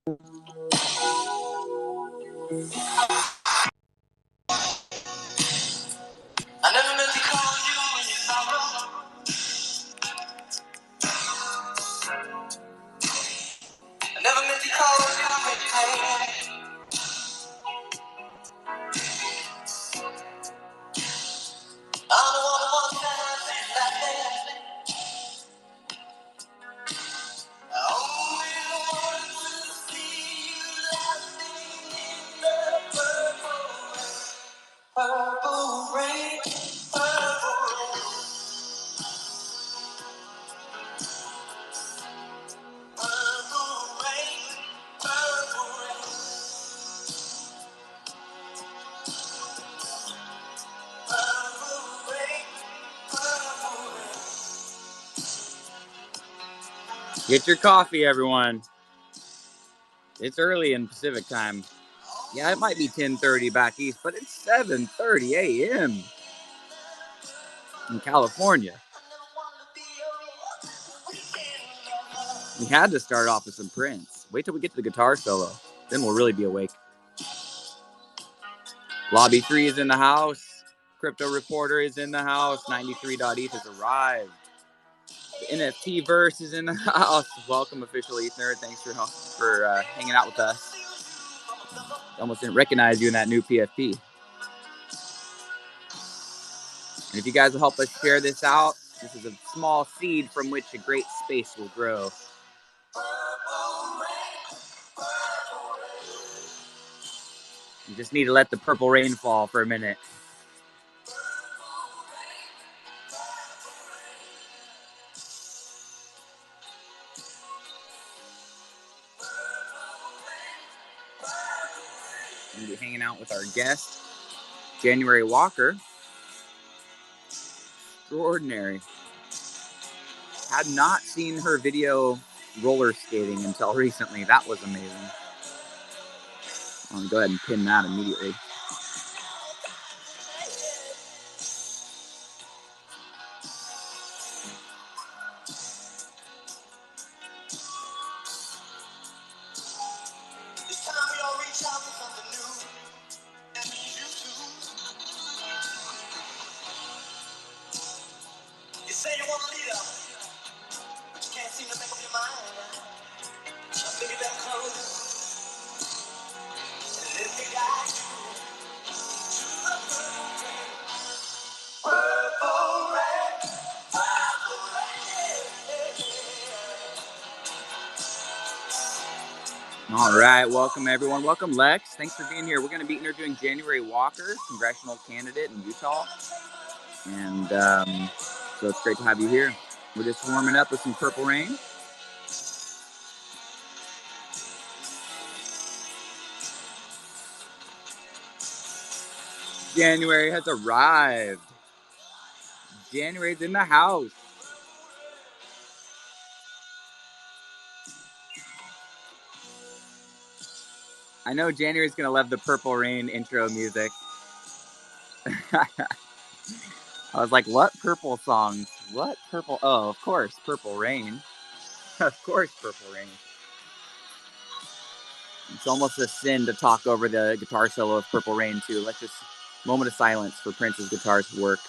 never meant to call you when you sorrow. I never meant to call you when you pain. I'm the one who wants to see you laughing. I only want to see you laughing in the purple rain, purple rain, purple rain, purple rain, purple rain, purple rain. Get your coffee, everyone. It's early in Pacific time. Yeah, it might be 10:30 back east, but it's 7:30 a.m. in California. We had to start off with some Prince. Wait till we get to the guitar solo. Then we'll really be awake. Lobby 3 is in the house. Crypto Reporter is in the house. 93.eth has arrived. The NFT verse is in the house. Welcome, official Ether. Thanks for hanging out with us. Almost didn't recognize you in that new PFP. And if you guys will help us share this out, this is a small seed from which a great space will grow. You just need to let the purple rain fall for a minute. We'll be hanging out with our guest, January Walker. Extraordinary. Had not seen her video roller skating until recently. That was amazing. I'm going to go ahead and pin that immediately. It's time we all reach out for something new. That means you too. You say you want to lead up, but you can't seem to make up your mind. Just maybe that close. And let me guide you to the purple rain, purple rain. All right, welcome everyone. Welcome Lex. Thanks for being here. We're going to be interviewing January Walker, congressional candidate in Utah. And so it's great to have you here. We're just warming up with some Purple Rain. January has arrived. January's in the house. I know January's going to love the Purple Rain intro music. I was like, what purple songs? What purple? Oh, of course, Purple Rain. Of course, Purple Rain. It's almost a sin to talk over the guitar solo of Purple Rain, too. Let's just, moment of silence for Prince's guitar's work.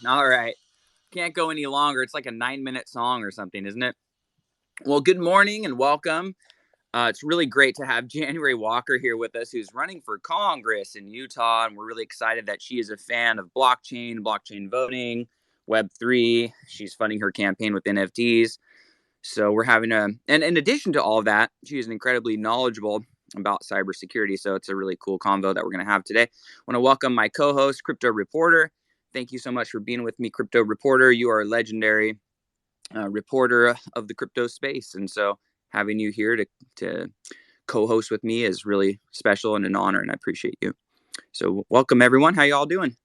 All right. Can't go any longer. It's like a 9-minute song or something, isn't it? Well, good morning and welcome. It's really great to have January Walker here with us, who's running for Congress in Utah. And we're really excited that she is a fan of blockchain voting, Web3. She's funding her campaign with NFTs. So we're having and in addition to all of that, she is incredibly knowledgeable about cybersecurity. So it's a really cool convo that we're going to have today. I want to welcome my co-host, Crypto Reporter. Thank you so much for being with me, Crypto Reporter. You are legendary. reporter of the crypto space. And so having you here to co-host with me is really special and an honor, and I appreciate you. So welcome, everyone. How you all doing?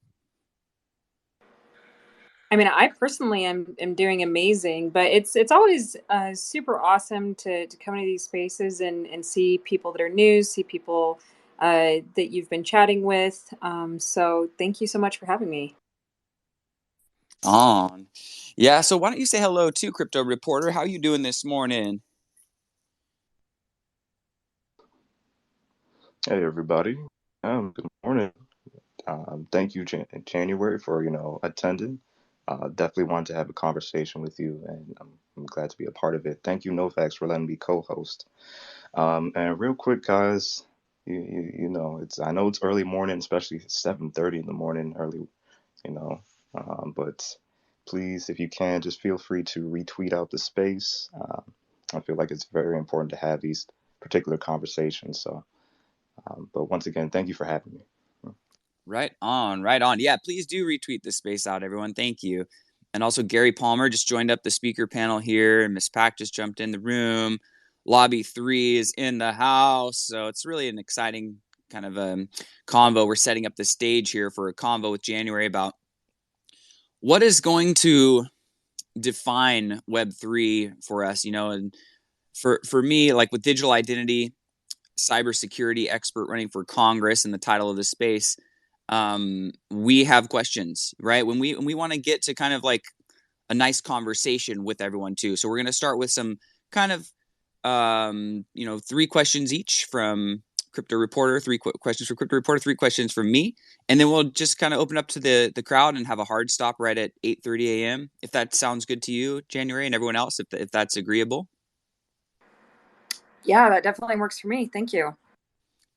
I mean, I personally am doing amazing, but it's always super awesome to come into these spaces and see people that are new, see people that you've been chatting with. So thank you so much for having me. On. Yeah, so why don't you say hello to Crypto Reporter? How you doing this morning? Hey everybody. Good morning. Thank you, January, for attending. Definitely wanted to have a conversation with you, and I'm glad to be a part of it. Thank you, n0vax, for letting me co-host. And real quick, guys, it's I know it's early morning, especially 7:30 in the morning, early, you know, but please, if you can, just feel free to retweet out the space. I feel like it's very important to have these particular conversations. So. But once again, thank you for having me. Right on, right on. Yeah, please do retweet this space out, everyone. Thank you. And also, Gary Palmer just joined up the speaker panel here. Miss Pack just jumped in the room. Lobby 3 is in the house. So it's really an exciting kind of convo. We're setting up the stage here for a convo with January about what is going to define Web3 for us, and for me, like with digital identity, cybersecurity expert running for Congress in the title of the space, we have questions, right? When we want to get to kind of like a nice conversation with everyone too. So we're going to start with some kind of, 3 questions each from Crypto Reporter, questions from Crypto Reporter, 3 questions from me, and then we'll just kind of open up to the crowd and have a hard stop right at 8:30 a.m. If that sounds good to you, January, and everyone else, if that's agreeable. Yeah, that definitely works for me. Thank you.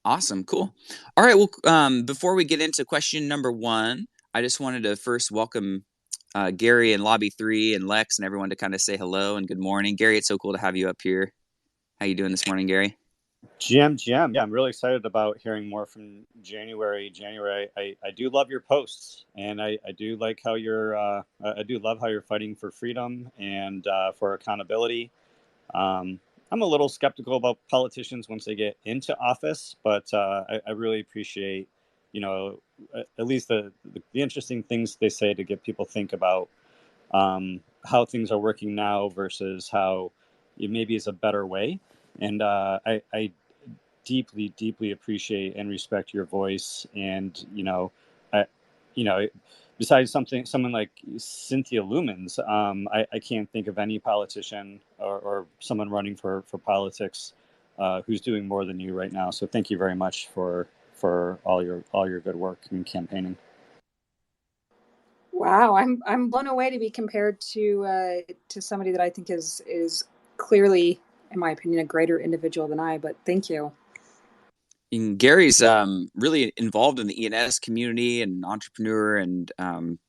Awesome. Cool. All right. Well, before we get into question number 1, I just wanted to first welcome Gary and Lobby 3 and Lex and everyone to kind of say hello and good morning. Gary, it's so cool to have you up here. How you doing this morning, Gary? GM. Yeah, I'm really excited about hearing more from January. I do love your posts, and I do like how I do love how you're fighting for freedom and for accountability. I'm a little skeptical about politicians once they get into office, but I really appreciate, at least the interesting things they say to get people think about how things are working now versus how it maybe is a better way. And I deeply appreciate and respect your voice. And I, you know, besides someone like Cynthia Lumens, I can't think of any politician or someone running for politics who's doing more than you right now. So thank you very much for all your good work in campaigning. Wow, I'm blown away to be compared to somebody that I think is clearly, in my opinion, a greater individual than I. But thank you. And Gary's really involved in the ENS community and entrepreneur and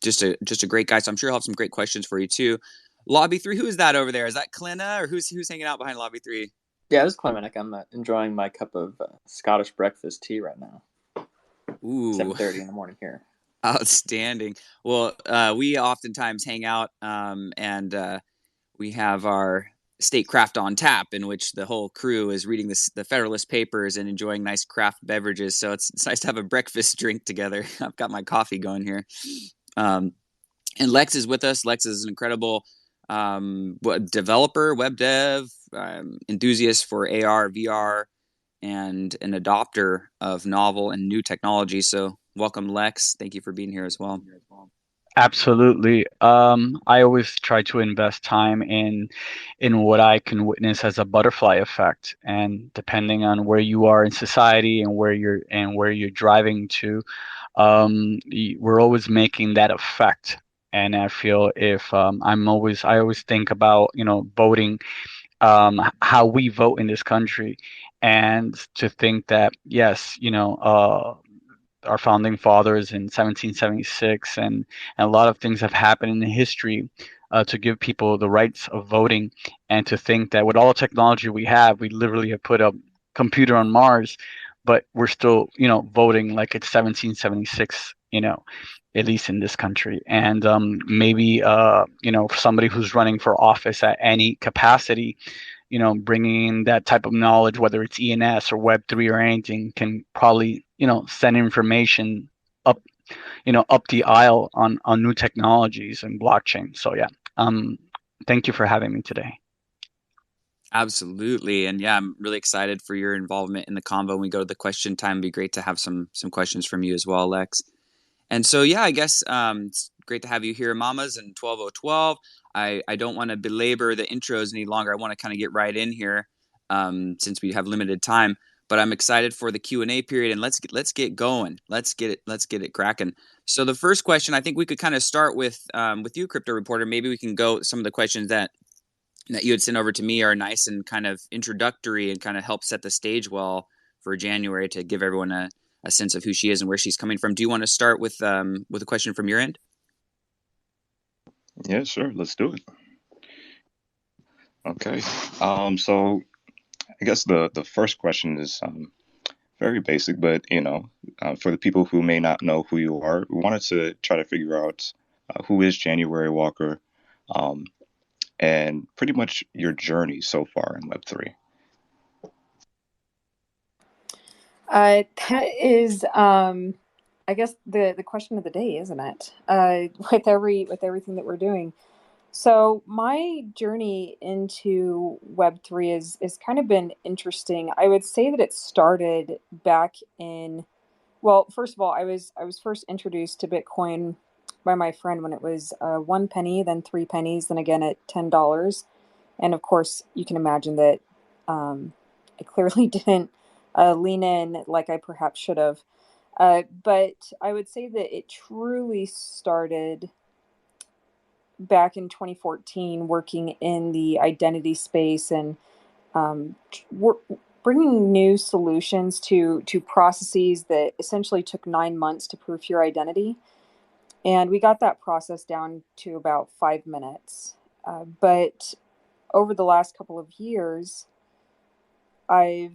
just a great guy. So I'm sure he'll have some great questions for you too. Lobby 3, who is that over there? Is that Clina or who's hanging out behind Lobby 3? Yeah, this is Clement. I'm enjoying my cup of Scottish breakfast tea right now. Ooh, 7:30 in the morning here. outstanding. Well, we oftentimes hang out and we have our state craft on tap, in which the whole crew is reading the Federalist Papers and enjoying nice craft beverages. So it's nice to have a breakfast drink together. I've got my coffee going here. And Lex is with us. Lex is an incredible developer, web dev, enthusiast for AR, VR, and an adopter of novel and new technology. So welcome, Lex. Thank you for being here as well. Absolutely. I always try to invest time in what I can witness as a butterfly effect, and depending on where you are in society and where you're driving to, we're always making that effect. And I feel if I always think about voting, how we vote in this country, and to think that yes, our founding fathers in 1776, and a lot of things have happened in history to give people the rights of voting, and to think that with all the technology we have, we literally have put a computer on Mars, but we're still, voting like it's 1776. at least in this country. And maybe somebody who's running for office at any capacity, bringing that type of knowledge, whether it's ENS or Web3 or anything, can probably send information up up the aisle on new technologies and blockchain. So yeah, thank you for having me today. Absolutely. And yeah, I'm really excited for your involvement in the convo. When we go to the question time, it'd be great to have some questions from you as well, Lex. And so, yeah, I guess it's great to have you here, Mamas, and 12012. I don't want to belabor the intros any longer. I want to kind of get right in here since we have limited time. But I'm excited for the Q&A period, and let's get going. Let's get it cracking. So the first question, I think we could kind of start with you, Crypto Reporter. Maybe we can go some of the questions that you had sent over to me are nice and kind of introductory and kind of help set the stage well for January to give everyone a sense of who she is and where she's coming from. Do you want to start with a question from your end? Yeah, sure. Let's do it. Okay. So I guess the first question is very basic, but for the people who may not know who you are, we wanted to try to figure out who is January Walker, and pretty much your journey so far in Web3. That is, I guess the question of the day, isn't it? With everything that we're doing. So my journey into Web3 is kind of been interesting. I would say that it started back in, well, first of all, I was first introduced to Bitcoin by my friend when it was 1 penny, then 3 pennies, then again at $10. And of course, you can imagine that I clearly didn't lean in like I perhaps should have. But I would say that it truly started back in 2014, working in the identity space and bringing new solutions to processes that essentially took 9 months to prove your identity. And we got that process down to about 5 minutes. But over the last couple of years, I've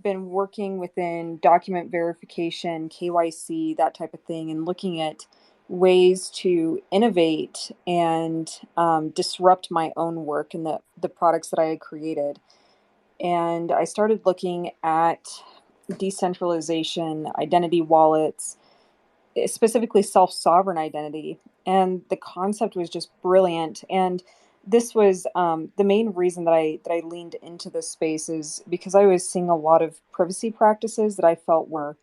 been working within document verification, KYC, that type of thing, and looking at ways to innovate and disrupt my own work and the products that I had created. And I started looking at decentralization, identity wallets, specifically self-sovereign identity. And the concept was just brilliant. And this was the main reason that I leaned into this space is because I was seeing a lot of privacy practices that I felt were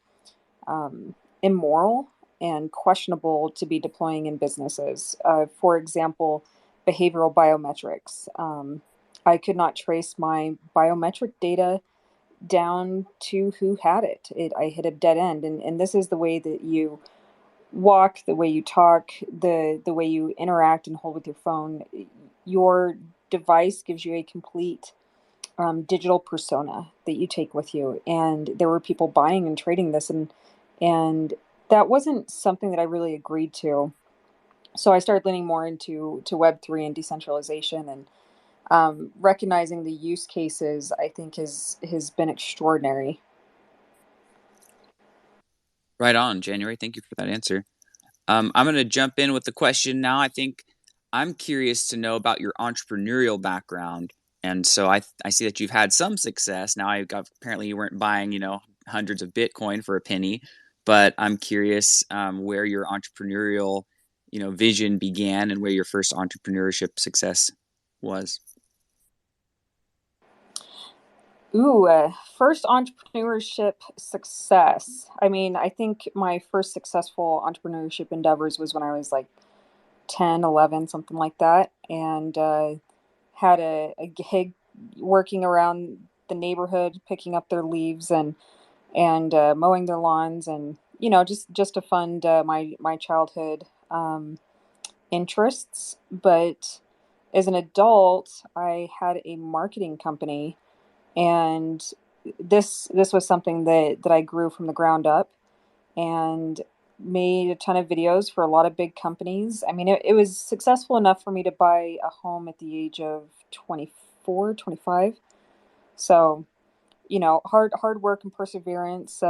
immoral and questionable to be deploying in businesses. For example, behavioral biometrics. I could not trace my biometric data down to who had it. I hit a dead end. And this is the way that you walk, the way you talk, the way you interact and hold with your phone. Your device gives you a complete digital persona that you take with you. And there were people buying and trading this, and that wasn't something that I really agreed to. So I started leaning more into Web3 and decentralization, and recognizing the use cases, I think has been extraordinary. Right on, January. Thank you for that answer. I'm going to jump in with the question now. I think I'm curious to know about your entrepreneurial background. And so I see that you've had some success. Now apparently you weren't buying, hundreds of Bitcoin for a penny, but I'm curious where your entrepreneurial, vision began and where your first entrepreneurship success was. Ooh, first entrepreneurship success. I mean, I think my first successful entrepreneurship endeavors was when I was like 10, 11, something like that. And had a gig working around the neighborhood, picking up their leaves and mowing their lawns, and just to fund my childhood interests. But as an adult, I had a marketing company, and this was something that I grew from the ground up and made a ton of videos for a lot of big companies. I mean, it was successful enough for me to buy a home at the age of 24, 25. So, hard work and perseverance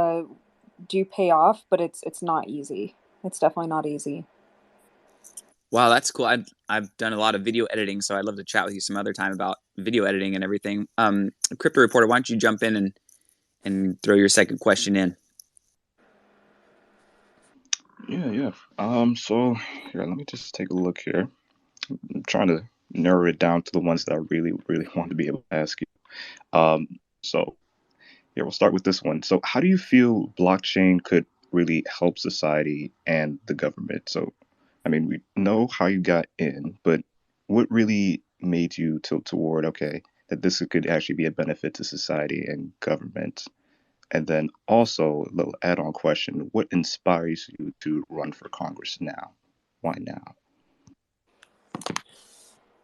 do pay off, but it's not easy. It's definitely not easy. Wow, that's cool. I've done a lot of video editing, so I'd love to chat with you some other time about video editing and everything. Crypto Reporter, why don't you jump in and throw your second question in? Yeah. So here, let me just take a look here. I'm trying to narrow it down to the ones that I really, really want to be able to ask you. So yeah, we'll start with this one. So how do you feel blockchain could really help society and the government? So, I mean, we know how you got in, but what really made you tilt toward, okay, that this could actually be a benefit to society and government? And then also a little add-on question, what inspires you to run for Congress now? Why now?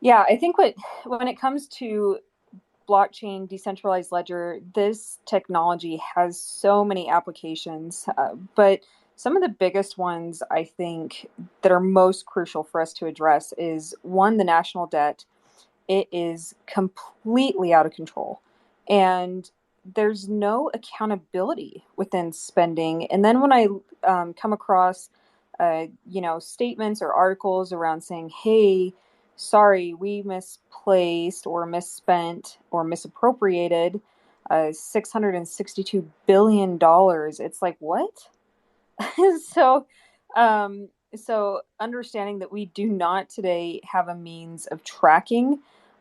Yeah, I think when it comes to blockchain, decentralized ledger, this technology has so many applications, but some of the biggest ones I think that are most crucial for us to address is one, the national debt. It is completely out of control, and there's no accountability within spending. And then when I come across statements or articles around saying, hey, sorry, we misplaced or misspent or misappropriated $662 billion, it's like, what? so so understanding that we do not today have a means of tracking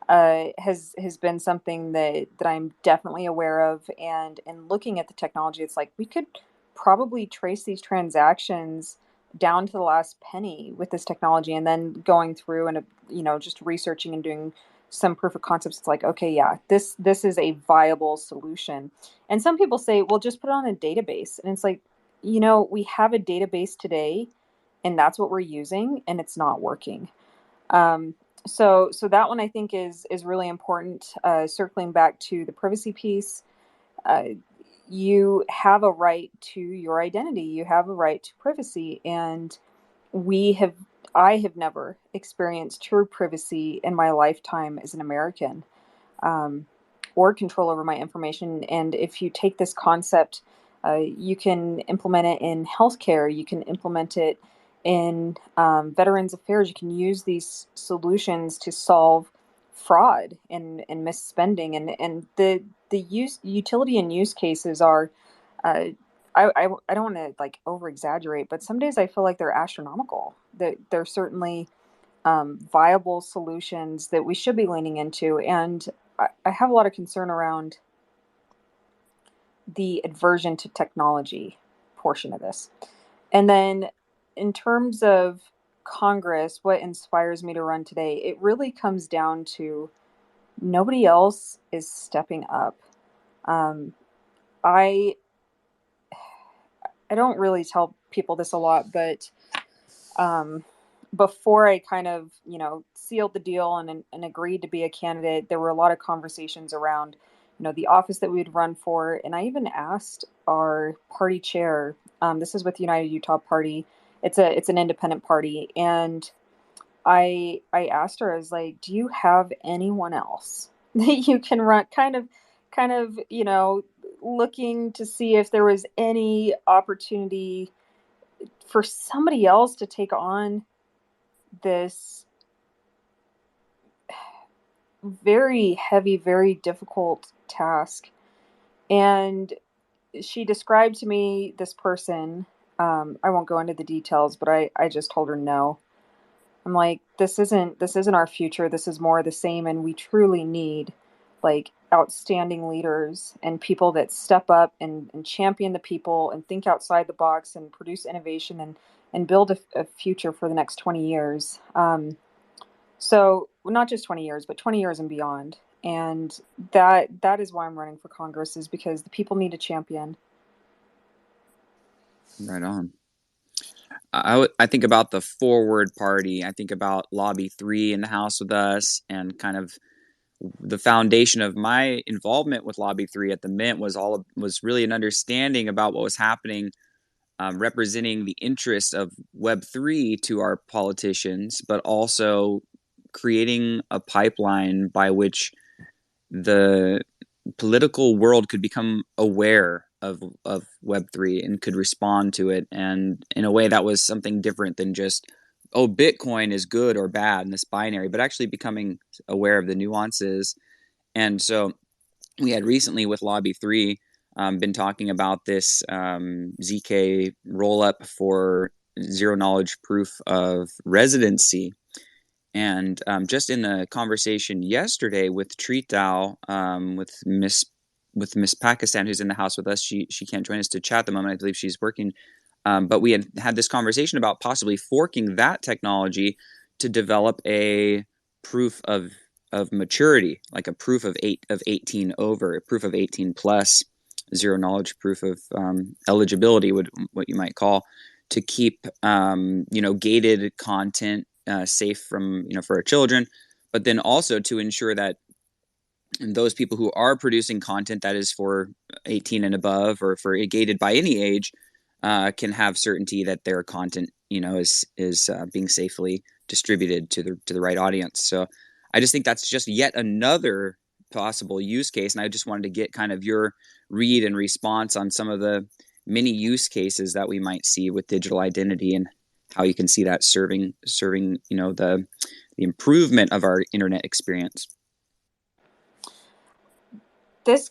has been something that I'm definitely aware of. And looking at the technology, it's like we could probably trace these transactions down to the last penny with this technology. And then going through and just researching and doing some proof of concepts, it's like, okay, yeah, this is a viable solution. And some people say, well, just put it on a database. And it's like, we have a database today, and that's what we're using, and it's not working. So that one I think is really important. Circling back to the privacy piece, uh, you have a right to your identity. You have a right to privacy, and we have. I have never experienced true privacy in my lifetime as an American, um, or control over my information. And if you take this concept, you can implement it in healthcare, you can implement it in Veterans Affairs. You can use these solutions to solve fraud and misspending. And the utility and use cases are. Uh, I don't want to like over exaggerate, but some days I feel like they're astronomical. That they're certainly viable solutions that we should be leaning into. And I have a lot of concern around the aversion to technology portion of this. And then in terms of Congress, what inspires me to run today, it really comes down to nobody else is stepping up. Um, I I don't really tell people this a lot, but um, before I kind of, sealed the deal and agreed to be a candidate, there were a lot of conversations around, the office that we would run for. And I even asked our party chair, this is with United Utah Party. It's an independent party. And I asked her, I was like, do you have anyone else that you can run kind of, looking to see if there was any opportunity for somebody else to take on this very heavy, very difficult task. And she described to me this person. I won't go into the details, but I just told her no. I'm like, this isn't our future. This is more of the same, and we truly need like outstanding leaders and people that step up and champion the people and think outside the box and produce innovation and build a future for the next 20 years. So not just 20 years, but 20 years and beyond. And that is why I'm running for Congress, is because the people need a champion. Right on. I think about the Forward Party. I think about Lobby 3 in the House with us, and kind of the foundation of my involvement with Lobby 3 at the Mint was really an understanding about what was happening, representing the interests of Web3 to our politicians, but also creating a pipeline by which the political world could become aware of Web3 and could respond to it, and in a way that was something different than just, oh, Bitcoin is good or bad in this binary, but actually becoming aware of the nuances. And so we had recently with Lobby 3 been talking about this ZK rollup for zero knowledge proof of residency. And just in the conversation yesterday with Treat DAO, with Miss Pakistan, who's in the house with us, she can't join us to chat at the moment. I believe she's working. But we had this conversation about possibly forking that technology to develop a proof of maturity, like a proof of 18 over, a proof of 18 plus, zero knowledge proof of eligibility, what you might call, to keep gated content safe from for our children, but then also to ensure that those people who are producing content that is for 18 and above, or for gated by any age, can have certainty that their content is being safely distributed to the right audience. So I just think that's just yet another possible use case, and I just wanted to get kind of your read and response on some of the many use cases that we might see with digital identity, and how you can see that serving the improvement of our internet experience. This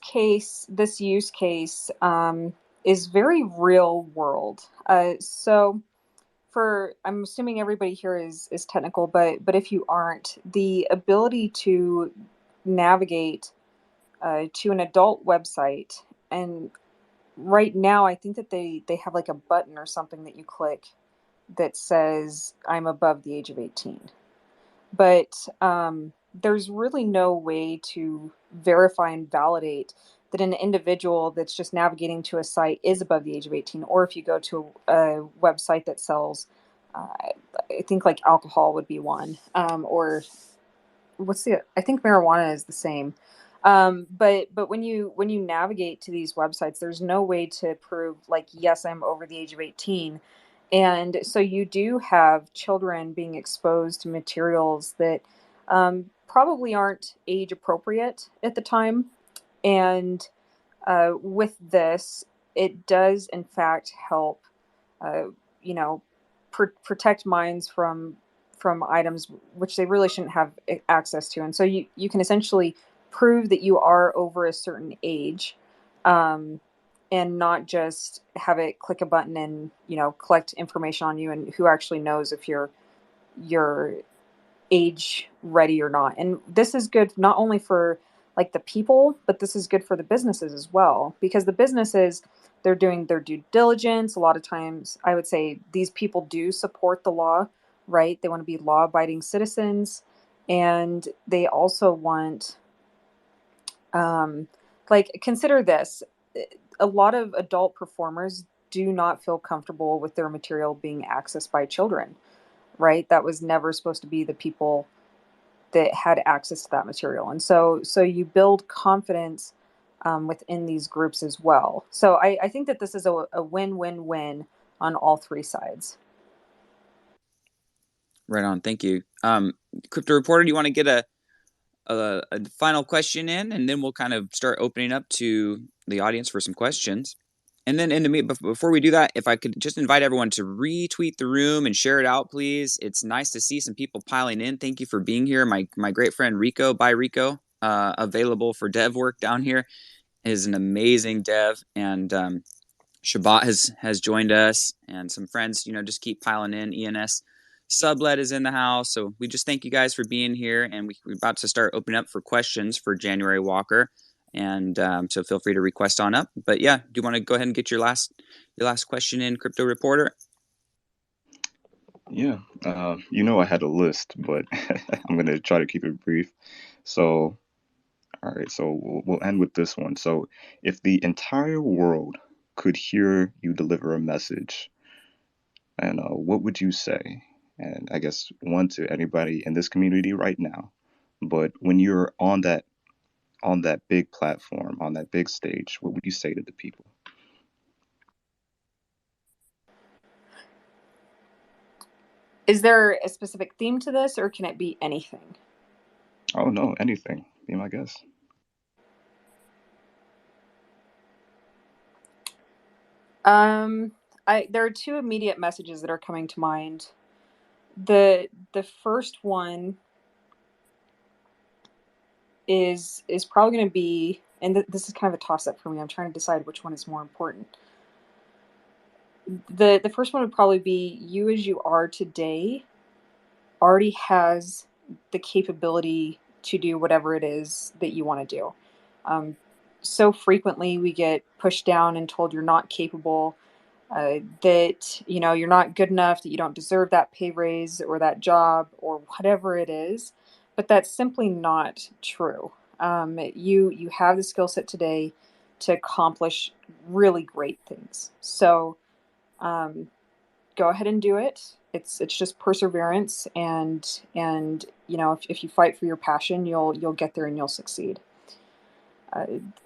use case is very real world. So I'm assuming everybody here is technical, but if you aren't, the ability to navigate to an adult website, and right now I think that they have like a button or something that you click that says I'm above the age of 18. But there's really no way to verify and validate that an individual that's just navigating to a site is above the age of 18, or if you go to a website that sells, I think like alcohol would be one, or I think marijuana is the same. But when you navigate to these websites, there's no way to prove like, yes, I'm over the age of 18. And so you do have children being exposed to materials that probably aren't age appropriate at the time. And with this, it does in fact help, uh, you know, protect minds from items which they really shouldn't have access to. And so you can essentially prove that you are over a certain age, and not just have it click a button and collect information on you, and who actually knows if you're age ready or not. And this is good not only for like the people, but this is good for the businesses as well, because the businesses, they're doing their due diligence. A lot of times I would say these people do support the law, right? They want to be law abiding citizens, and they also want, like, consider this: a lot of adult performers do not feel comfortable with their material being accessed by children, right? That was never supposed to be the people that had access to that material. And so you build confidence within these groups as well. So I think that this is a win-win-win on all three sides. Right on. Thank you. Crypto Reporter, do you want to get a final question in, and then we'll kind of start opening up to the audience for some questions. And then before we do that, if I could just invite everyone to retweet the room and share it out, please. It's nice to see some people piling in. Thank you for being here. My great friend Rico, bye Rico, available for dev work down here, is an amazing dev. And Shabbat has joined us, and some friends, just keep piling in. ENS Sublet is in the house. So we just thank you guys for being here, and we're about to start opening up for questions for January Walker. And so feel free to request on up. But yeah, do you want to go ahead and get your last question in, Crypto Reporter? Yeah, I had a list, but I'm going to try to keep it brief. So, all right, so we'll end with this one. So, if the entire world could hear you deliver a message, and what would you say? And I guess one to anybody in this community right now, but when you're on that big platform, on that big stage, what would you say to the people? Is there a specific theme to this, or can it be anything? Oh no, anything. Be my guest. There are two immediate messages that are coming to mind. The first one is probably going to be, and this is kind of a toss up for me. I'm trying to decide which one is more important. The first one would probably be, you as you are today already has the capability to do whatever it is that you want to do. So frequently we get pushed down and told you're not capable, that you're not good enough, that you don't deserve that pay raise or that job or whatever it is. But that's simply not true. You have the skill set today to accomplish really great things. So go ahead and do it. It's just perseverance, and if you fight for your passion, you'll get there and you'll succeed.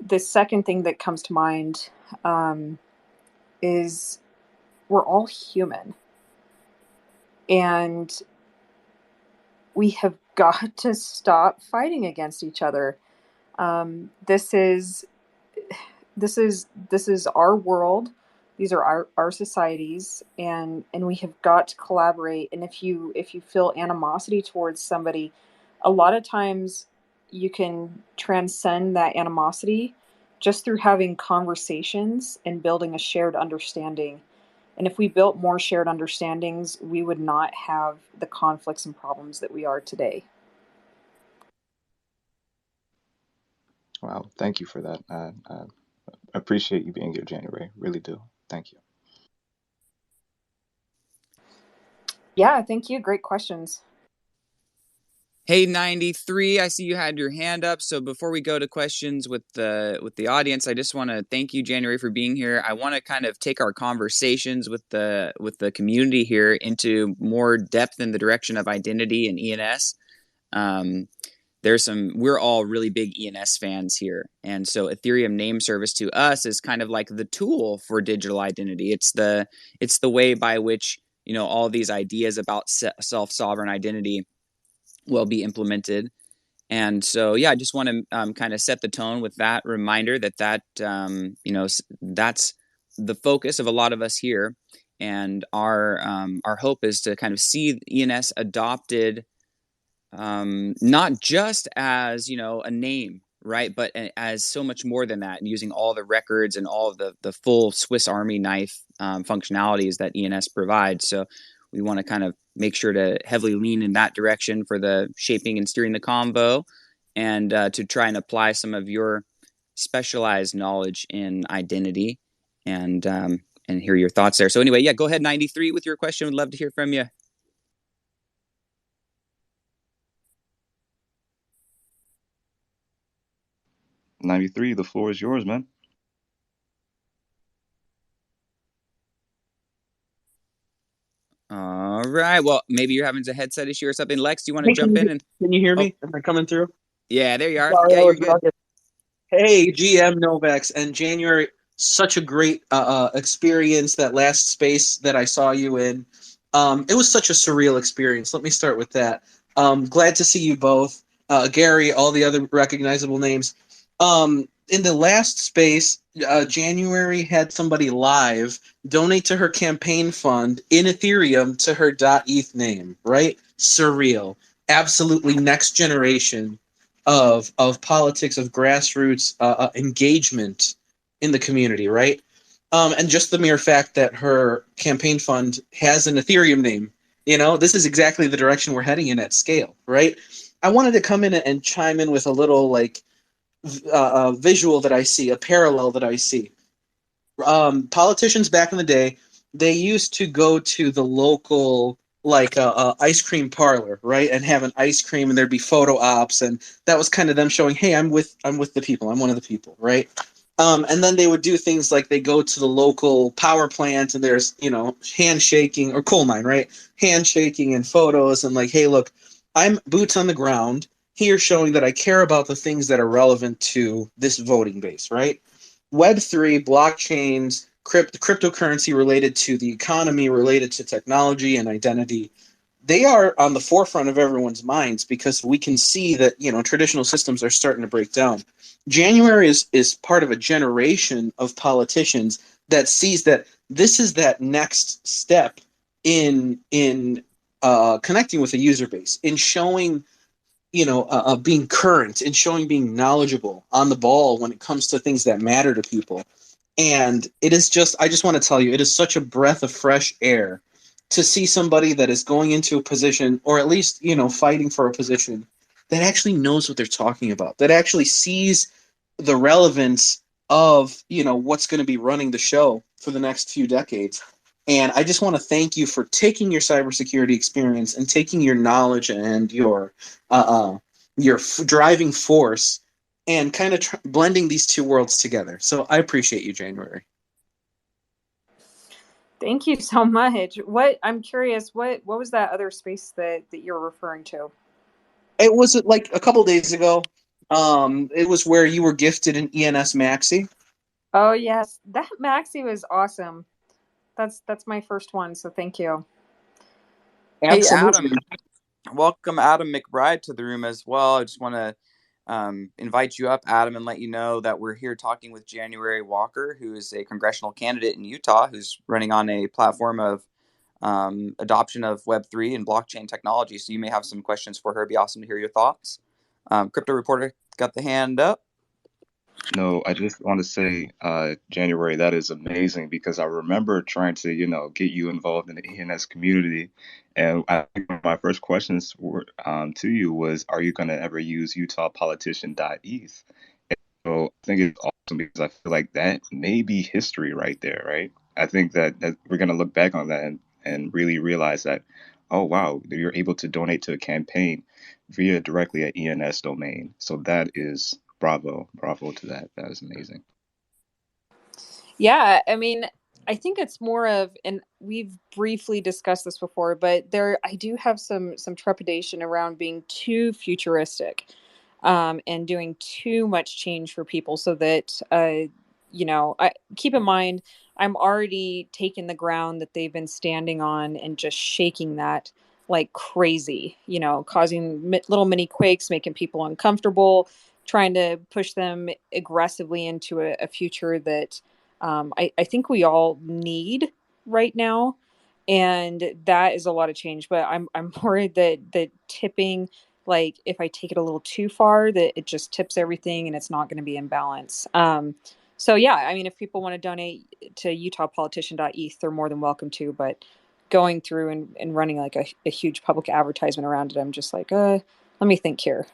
The second thing that comes to mind is, we're all human, and we have got to stop fighting against each other. This is our world. These are our societies, and we have got to collaborate. And if you feel animosity towards somebody, a lot of times you can transcend that animosity just through having conversations and building a shared understanding. And if we built more shared understandings, we would not have the conflicts and problems that we are today. Wow, thank you for that. I appreciate you being here, January. Really do. Thank you. Yeah, thank you. Great questions. Hey, 93, I see you had your hand up. So before we go to questions with the audience, I just want to thank you, January, for being here. I want to kind of take our conversations with the community here into more depth in the direction of identity and ENS. We're all really big ENS fans here. And so Ethereum name service to us is kind of like the tool for digital identity. It's the way by which, all these ideas about self-sovereign identity will be implemented. And so, I just want to kind of set the tone with that reminder that that's the focus of a lot of us here. And our hope is to kind of see ENS adopted, not just as, a name, right, but as so much more than that, and using all the records and all of the full Swiss Army knife functionalities that ENS provides. So we want to kind of make sure to heavily lean in that direction for the shaping and steering the convo, and to try and apply some of your specialized knowledge in identity, and hear your thoughts there. So anyway, go ahead, 93, with your question. Would love to hear from you. '93, the floor is yours, man. All right. Well, maybe you're having a headset issue or something. Lex, do you want to jump in? Can you hear me? Am I coming through? Yeah, there you are. Sorry, Yeah, you're good. Hey, GM n0vax, and January, such a great experience, that last space that I saw you in. It was such a surreal experience. Let me start with that. Glad to see you both. Gary, all the other recognizable names. In the last space, January had somebody live donate to her campaign fund in Ethereum to her .eth name, right? Surreal. Absolutely next generation of politics, of grassroots engagement in the community, right? And just the mere fact that her campaign fund has an Ethereum name, this is exactly the direction we're heading in at scale, right? I wanted to come in and chime in with a little visual that I see, a parallel that I see. Politicians back in the day, they used to go to the local ice cream parlor, right, and have an ice cream, and there'd be photo ops, and that was kind of them showing, hey, I'm with the people, I'm one of the people, right? And then they would do things like they go to the local power plant, and there's handshaking, or coal mine, right? Handshaking and photos, and hey, look, I'm boots on the ground here, showing that I care about the things that are relevant to this voting base, right? Web3, blockchains, cryptocurrency related to the economy, related to technology and identity, they are on the forefront of everyone's minds, because we can see that traditional systems are starting to break down. January is part of a generation of politicians that sees that this is that next step in connecting with a user base, in showing, being current, in showing being knowledgeable on the ball when it comes to things that matter to people. And it is just, I just want to tell you, it is such a breath of fresh air to see somebody that is going into a position, or at least, fighting for a position, that actually knows what they're talking about, that actually sees the relevance of, what's going to be running the show for the next few decades. And I just want to thank you for taking your cybersecurity experience and taking your knowledge and your driving force and kind of blending these two worlds together. So I appreciate you, January. Thank you so much. I'm curious, what was that other space that you're referring to? It was like a couple days ago. It was where you were gifted an ENS Maxi. Oh yes, that Maxi was awesome. That's my first one, so thank you. Hey, Adam. Absolutely. Welcome Adam McBride to the room as well. I just want to invite you up, Adam, and let you know that we're here talking with January Walker, who is a congressional candidate in Utah, who's running on a platform of adoption of Web3 and blockchain technology. So you may have some questions for her. It'd be awesome to hear your thoughts. Crypto Reporter got the hand up. No, I just want to say, January, that is amazing because I remember trying to, get you involved in the ENS community. And I think one of my first questions to you was, are you going to ever use UtahPolitician.eth? So I think it's awesome because I feel like that may be history right there, right? I think that we're going to look back on that and really realize that, oh, wow, you're able to donate to a campaign via directly at ENS domain. So that is bravo to that. That is amazing. Yeah, I mean, I think it's more of, and we've briefly discussed this before, but I do have some trepidation around being too futuristic, and doing too much change for people, so that I keep in mind I'm already taking the ground that they've been standing on and just shaking that like crazy, causing little mini quakes, making people uncomfortable, trying to push them aggressively into a future that I think we all need right now, and that is a lot of change. But I'm worried that tipping, like if I take it a little too far, that it just tips everything and it's not going to be in balance. So yeah, I mean, if people want to donate to UtahPolitician.eth, they're more than welcome to. But going through and running like a huge public advertisement around it, I'm just like, let me think here.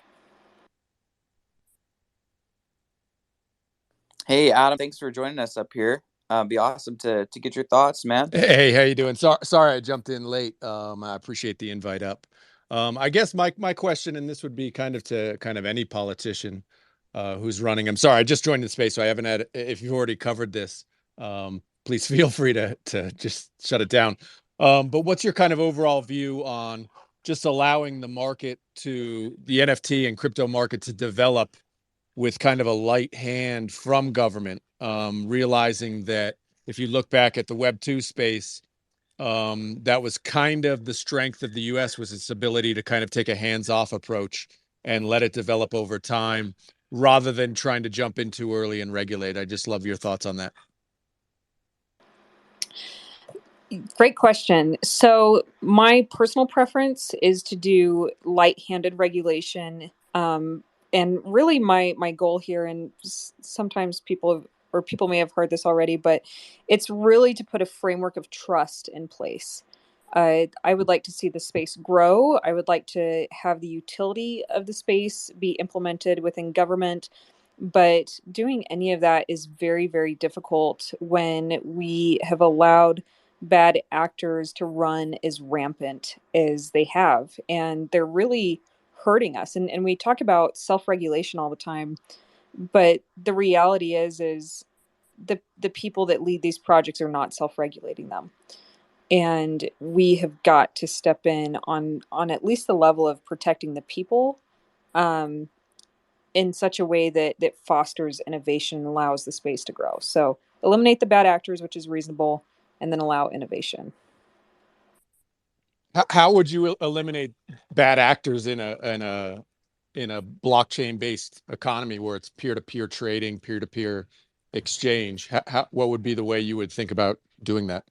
Hey, Adam, thanks for joining us up here. Be awesome to get your thoughts, man. Hey, how you doing? Sorry I jumped in late. I appreciate the invite up. I guess my question, and this would be kind of any politician who's running. I'm sorry, I just joined the space, so I haven't had. If you've already covered this, please feel free to just shut it down. But what's your kind of overall view on just allowing the NFT and crypto market to develop with kind of a light hand from government, realizing that if you look back at the Web2 space, that was kind of the strength of the US, was its ability to kind of take a hands-off approach and let it develop over time rather than trying to jump in too early and regulate. I just love your thoughts on that. Great question. So my personal preference is to do light-handed regulation. And really my goal here, and sometimes people may have heard this already, but it's really to put a framework of trust in place. I would like to see the space grow. I would like to have the utility of the space be implemented within government. But doing any of that is very, very difficult when we have allowed bad actors to run as rampant as they have. And they're really hurting us. And we talk about self-regulation all the time, but the reality is the people that lead these projects are not self-regulating them. And we have got to step in on at least the level of protecting the people, in such a way that fosters innovation and allows the space to grow. So eliminate the bad actors, which is reasonable, and then allow innovation. How would you eliminate bad actors in a blockchain based economy where it's peer-to-peer trading, peer-to-peer exchange? What would be the way you would think about doing that?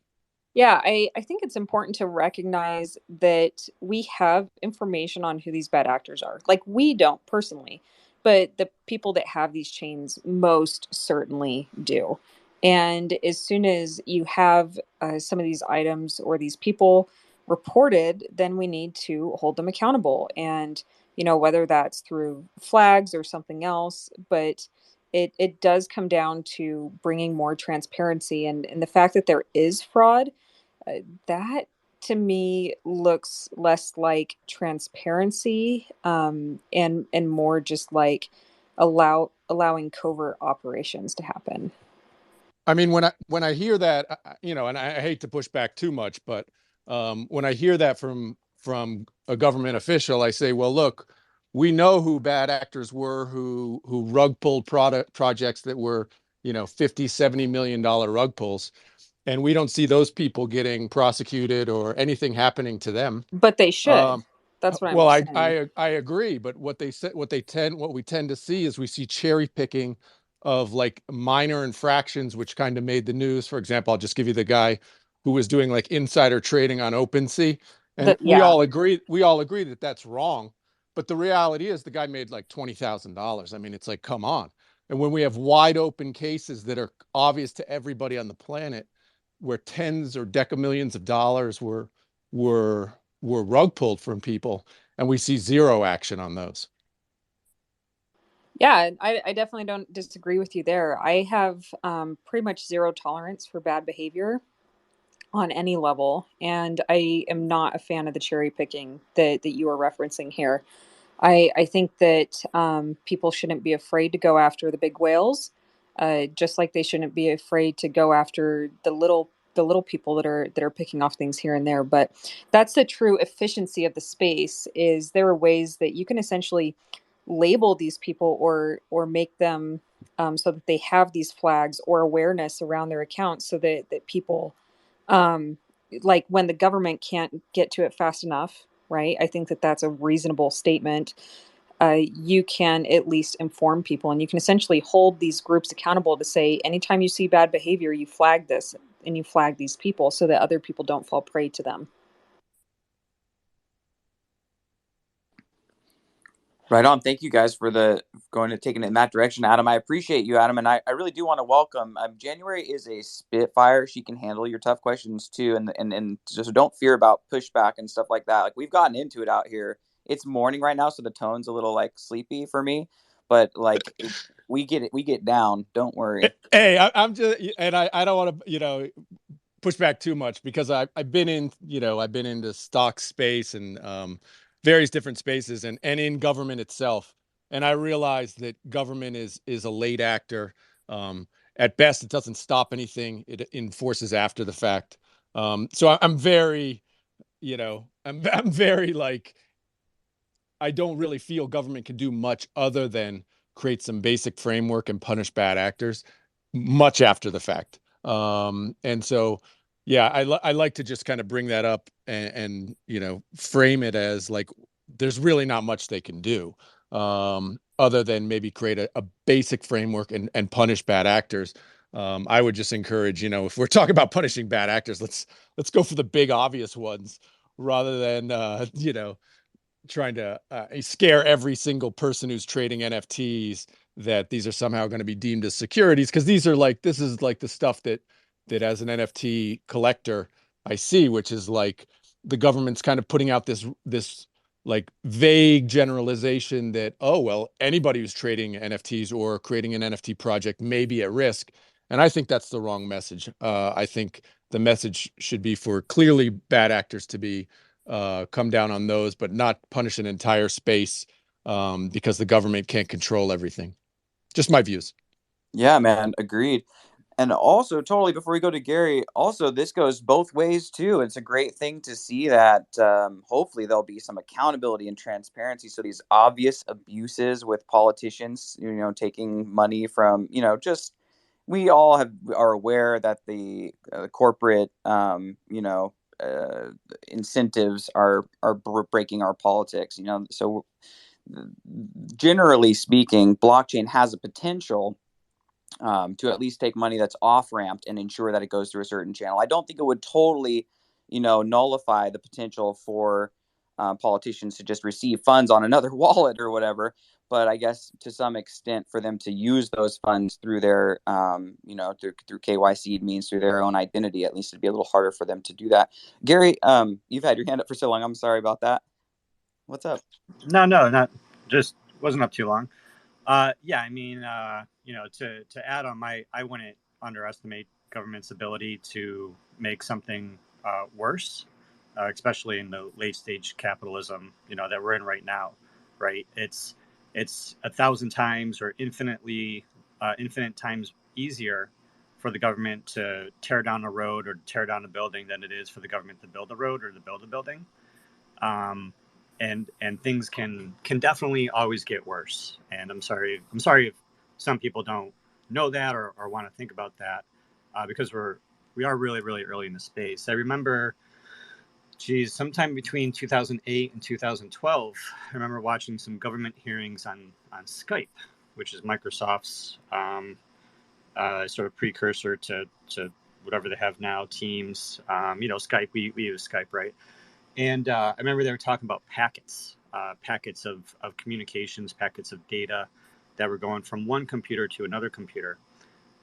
Yeah, I think it's important to recognize that we have information on who these bad actors are. Like, we don't personally, but the people that have these chains most certainly do. And as soon as you have some of these items or these people reported, then we need to hold them accountable. And, whether that's through flags or something else, but it does come down to bringing more transparency, and the fact that there is fraud, that to me looks less like transparency, and more just like allowing covert operations to happen. I mean, when I hear that, and I hate to push back too much, but when I hear that from a government official, I say, well, look, we know who bad actors were, who rug pulled projects that were, 50, $70 million rug pulls, and we don't see those people getting prosecuted or anything happening to them. But they should. That's what Well, I'm I, saying. I agree, but what we tend to see is we see cherry picking of like minor infractions, which kind of made the news. For example, I'll just give you the guy who was doing like insider trading on OpenSea, and we Yeah. all agree that that's wrong. But the reality is, the guy made like $20,000. I mean, it's like, come on. And when we have wide open cases that are obvious to everybody on the planet, where tens or decamillions of dollars were rug pulled from people, and we see zero action on those. Yeah, I definitely don't disagree with you there. I have pretty much zero tolerance for bad behavior on any level, and I am not a fan of the cherry picking that you are referencing here. I think that people shouldn't be afraid to go after the big whales, just like they shouldn't be afraid to go after the little people that are picking off things here and there. But that's the true efficiency of the space. Is there are ways that you can essentially label these people or make them so that they have these flags or awareness around their accounts, so that people, um, like, when the government can't get to it fast enough, right? I think that that's a reasonable statement. You can at least inform people, and you can essentially hold these groups accountable to say, anytime you see bad behavior, you flag this and you flag these people so that other people don't fall prey to them. Right on. Thank you guys for taking it in that direction, Adam. I appreciate you, Adam, and I really do want to welcome. January is a spitfire. She can handle your tough questions too, and just don't fear about pushback and stuff like that. Like, we've gotten into it out here. It's morning right now, so the tone's a little like sleepy for me, but like we get down. Don't worry. Hey, I'm just, and I don't want to, push back too much, because I've been into stock space and various different spaces, and in government itself, and I realize that government is a late actor. At best, it doesn't stop anything; it enforces after the fact. So I'm very, I'm very like, I don't really feel government can do much other than create some basic framework and punish bad actors much after the fact. And so, yeah, I like to just kind of bring that up and frame it as like, there's really not much they can do, other than maybe create a basic framework and punish bad actors. I would just encourage, if we're talking about punishing bad actors, let's go for the big obvious ones, rather than trying to scare every single person who's trading NFTs that these are somehow going to be deemed as securities, because this is like the stuff that as an NFT collector I see, which is like the government's kind of putting out this like vague generalization that, oh well, anybody who's trading NFTs or creating an NFT project may be at risk. And I think that's the wrong message. I think the message should be for clearly bad actors to be come down on those, but not punish an entire space, because the government can't control everything. Just my views. Yeah, man, agreed. And also, totally, before we go to Gary, also, this goes both ways too. It's a great thing to see that hopefully there'll be some accountability and transparency. So these obvious abuses with politicians, taking money from, just, we all are aware that the corporate, incentives are breaking our politics. So generally speaking, blockchain has a potential to at least take money that's off ramped and ensure that it goes through a certain channel. I don't think it would totally, nullify the potential for politicians to just receive funds on another wallet or whatever. But I guess to some extent, for them to use those funds through their, through KYC means, through their own identity, at least it'd be a little harder for them to do that. Gary, you've had your hand up for so long. I'm sorry about that. What's up? No, not just wasn't up too long. Yeah, I mean, to add on, I wouldn't underestimate government's ability to make something worse, especially in the late stage capitalism, that we're in right now, right? It's 1,000 times or infinite times easier for the government to tear down a road or tear down a building than it is for the government to build a road or to build a building. And things can definitely always get worse. And I'm sorry if some people don't know that or want to think about that, because we are really, really early in the space. I remember, sometime between 2008 and 2012, I remember watching some government hearings on Skype, which is Microsoft's sort of precursor to whatever they have now, Teams. Skype, we use Skype, right? And I remember they were talking about packets of communications, packets of data that were going from one computer to another computer.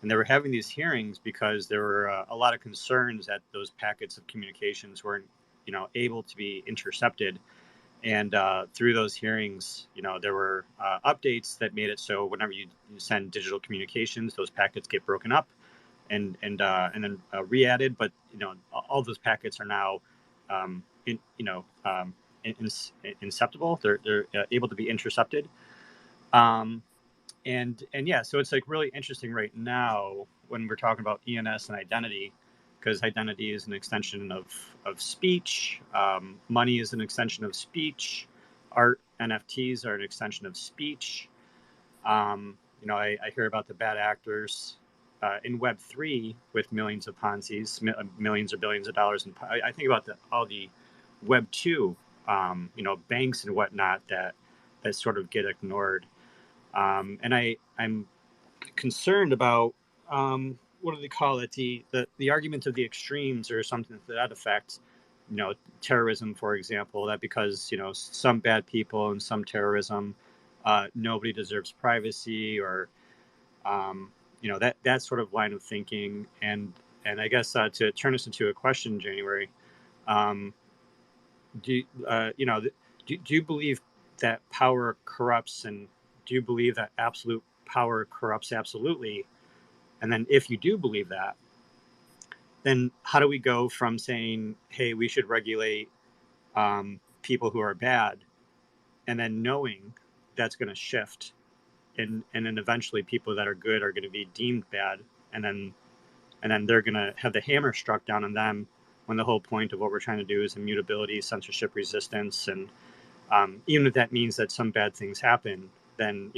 And they were having these hearings because there were a lot of concerns that those packets of communications weren't, able to be intercepted. And through those hearings, there were updates that made it so whenever you send digital communications, those packets get broken up and then re-added. But all those packets are now inceptible. They're able to be intercepted. And yeah, so it's like really interesting right now when we're talking about ENS and identity, because identity is an extension of speech. Money is an extension of speech. Art, NFTs are an extension of speech. I hear about the bad actors in Web3 with millions of Ponzi's, millions or billions of dollars. And I think about all the Web2, banks and whatnot that sort of get ignored. And I'm concerned about what do they call it? The argument of the extremes or something to that effect. Terrorism, for example, that because some bad people and some terrorism, nobody deserves privacy, or that sort of line of thinking. And I guess to turn this into a question, January, do you believe that power corrupts, and do you believe that absolute power corrupts absolutely? And then if you do believe that, then how do we go from saying, hey, we should regulate people who are bad, and then knowing that's going to shift, and then eventually people that are good are going to be deemed bad, and then they're going to have the hammer struck down on them, when the whole point of what we're trying to do is immutability, censorship, resistance. And even if that means that some bad things happen, then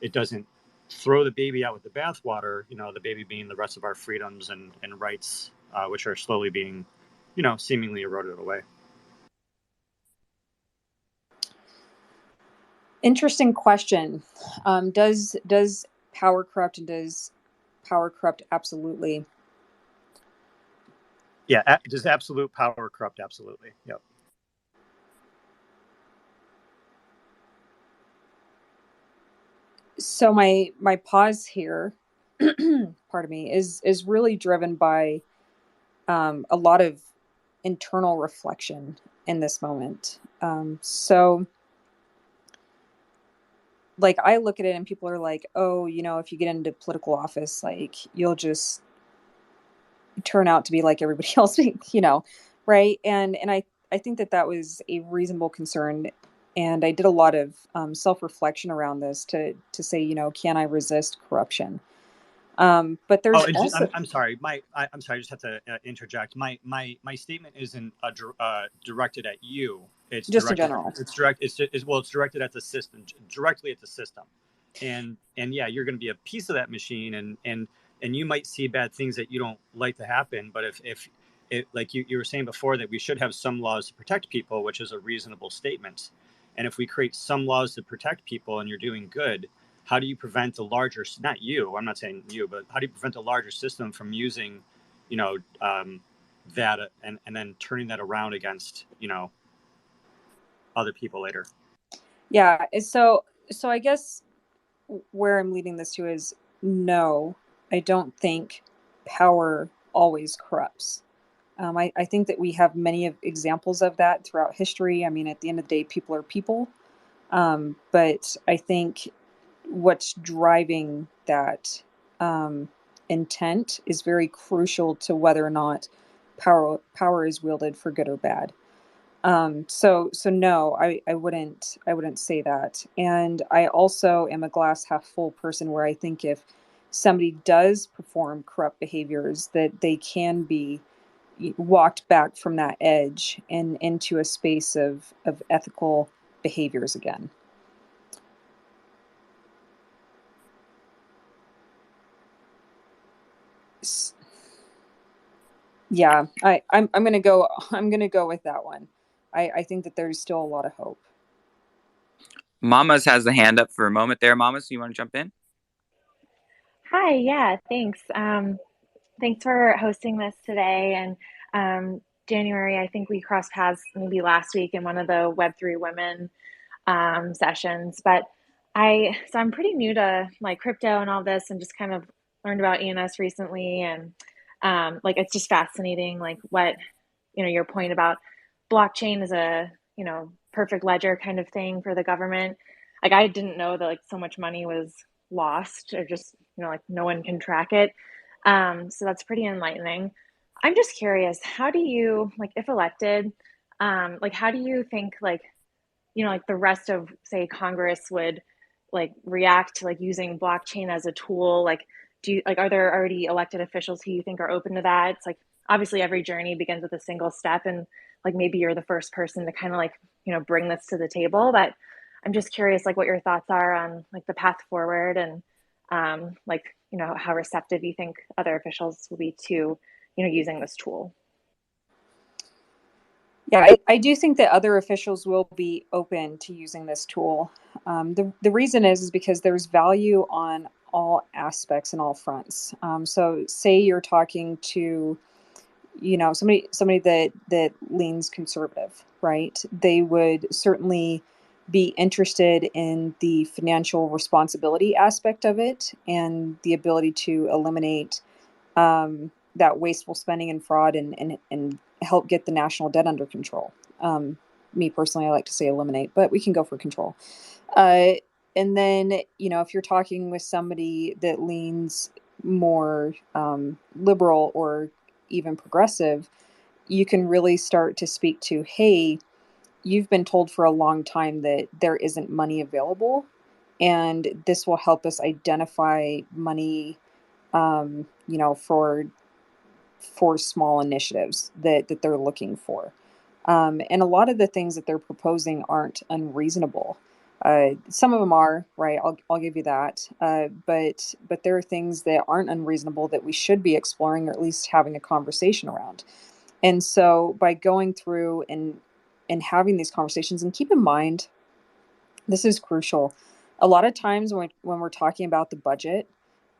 it doesn't throw the baby out with the bathwater. The baby being the rest of our freedoms and rights, which are slowly being seemingly eroded away. Interesting question. Does power corrupt, and does power corrupt absolutely? Yeah, does absolute power corrupt absolutely? Yep. So my pause here, pardon me, is really driven by a lot of internal reflection in this moment. So like I look at it and people are like, oh, if you get into political office, like you'll just turn out to be like everybody else, right? And I think that was a reasonable concern. And I did a lot of self-reflection around this to say, can I resist corruption? But there's also... I'm sorry. I'm sorry. I just have to interject. My statement isn't directed at you. It's just directed, in general. It's directed at the system, directly at the system. And yeah, you're going to be a piece of that machine, and you might see bad things that you don't like to happen. But if like you were saying before, that we should have some laws to protect people, which is a reasonable statement. And if we create some laws to protect people and you're doing good, then how do you prevent a larger, not you, I'm not saying you, but how do you prevent a larger system from using, that and then turning that around against, other people later? Yeah. So I guess where I'm leading this to is no, I don't think power always corrupts. I think that we have many examples of that throughout history. I mean, at the end of the day, people are people. But I think what's driving that intent is very crucial to whether or not power is wielded for good or bad. So no, I wouldn't say that. And I also am a glass half full person where I think if somebody does perform corrupt behaviors, that they can be walked back from that edge and into a space of ethical behaviors again. Yeah, I'm gonna go with that one. I think that there's still a lot of hope. Mamas has the hand up for a moment there. Mamas, you want to jump in? Hi, yeah, thanks. Thanks for hosting this today. And January, I think we crossed paths maybe last week in one of the Web3 Women sessions. But I'm pretty new to like crypto and all this, and just kind of learned about ENS recently, and like it's just fascinating, like what your point about blockchain is a perfect ledger kind of thing for the government. Like I didn't know that like so much money was lost, or just like no one can track it. So that's pretty enlightening. I'm just curious, how do you, like, if elected, like how do you think like like the rest of, say, Congress would like react to like using blockchain as a tool? Like, are there already elected officials who you think are open to that? It's like obviously every journey begins with a single step, and like maybe you're the first person to kind of like bring this to the table. But I'm just curious, like, what your thoughts are on like the path forward, and like how receptive you think other officials will be to using this tool. Yeah, I do think that other officials will be open to using this tool. The reason is because there's value on all aspects and all fronts. So say you're talking to, somebody that leans conservative, right? They would certainly be interested in the financial responsibility aspect of it and the ability to eliminate that wasteful spending and fraud, and help get the national debt under control. Me personally, I like to say eliminate, but we can go for control. And then, if you're talking with somebody that leans more liberal or even progressive, you can really start to speak to, hey, you've been told for a long time that there isn't money available, and this will help us identify money, for small initiatives that they're looking for. And a lot of the things that they're proposing aren't unreasonable. Some of them are, right? I'll give you that. But there are things that aren't unreasonable that we should be exploring, or at least having a conversation around. And so by going through and having these conversations, and keep in mind, this is crucial. A lot of times when we're talking about the budget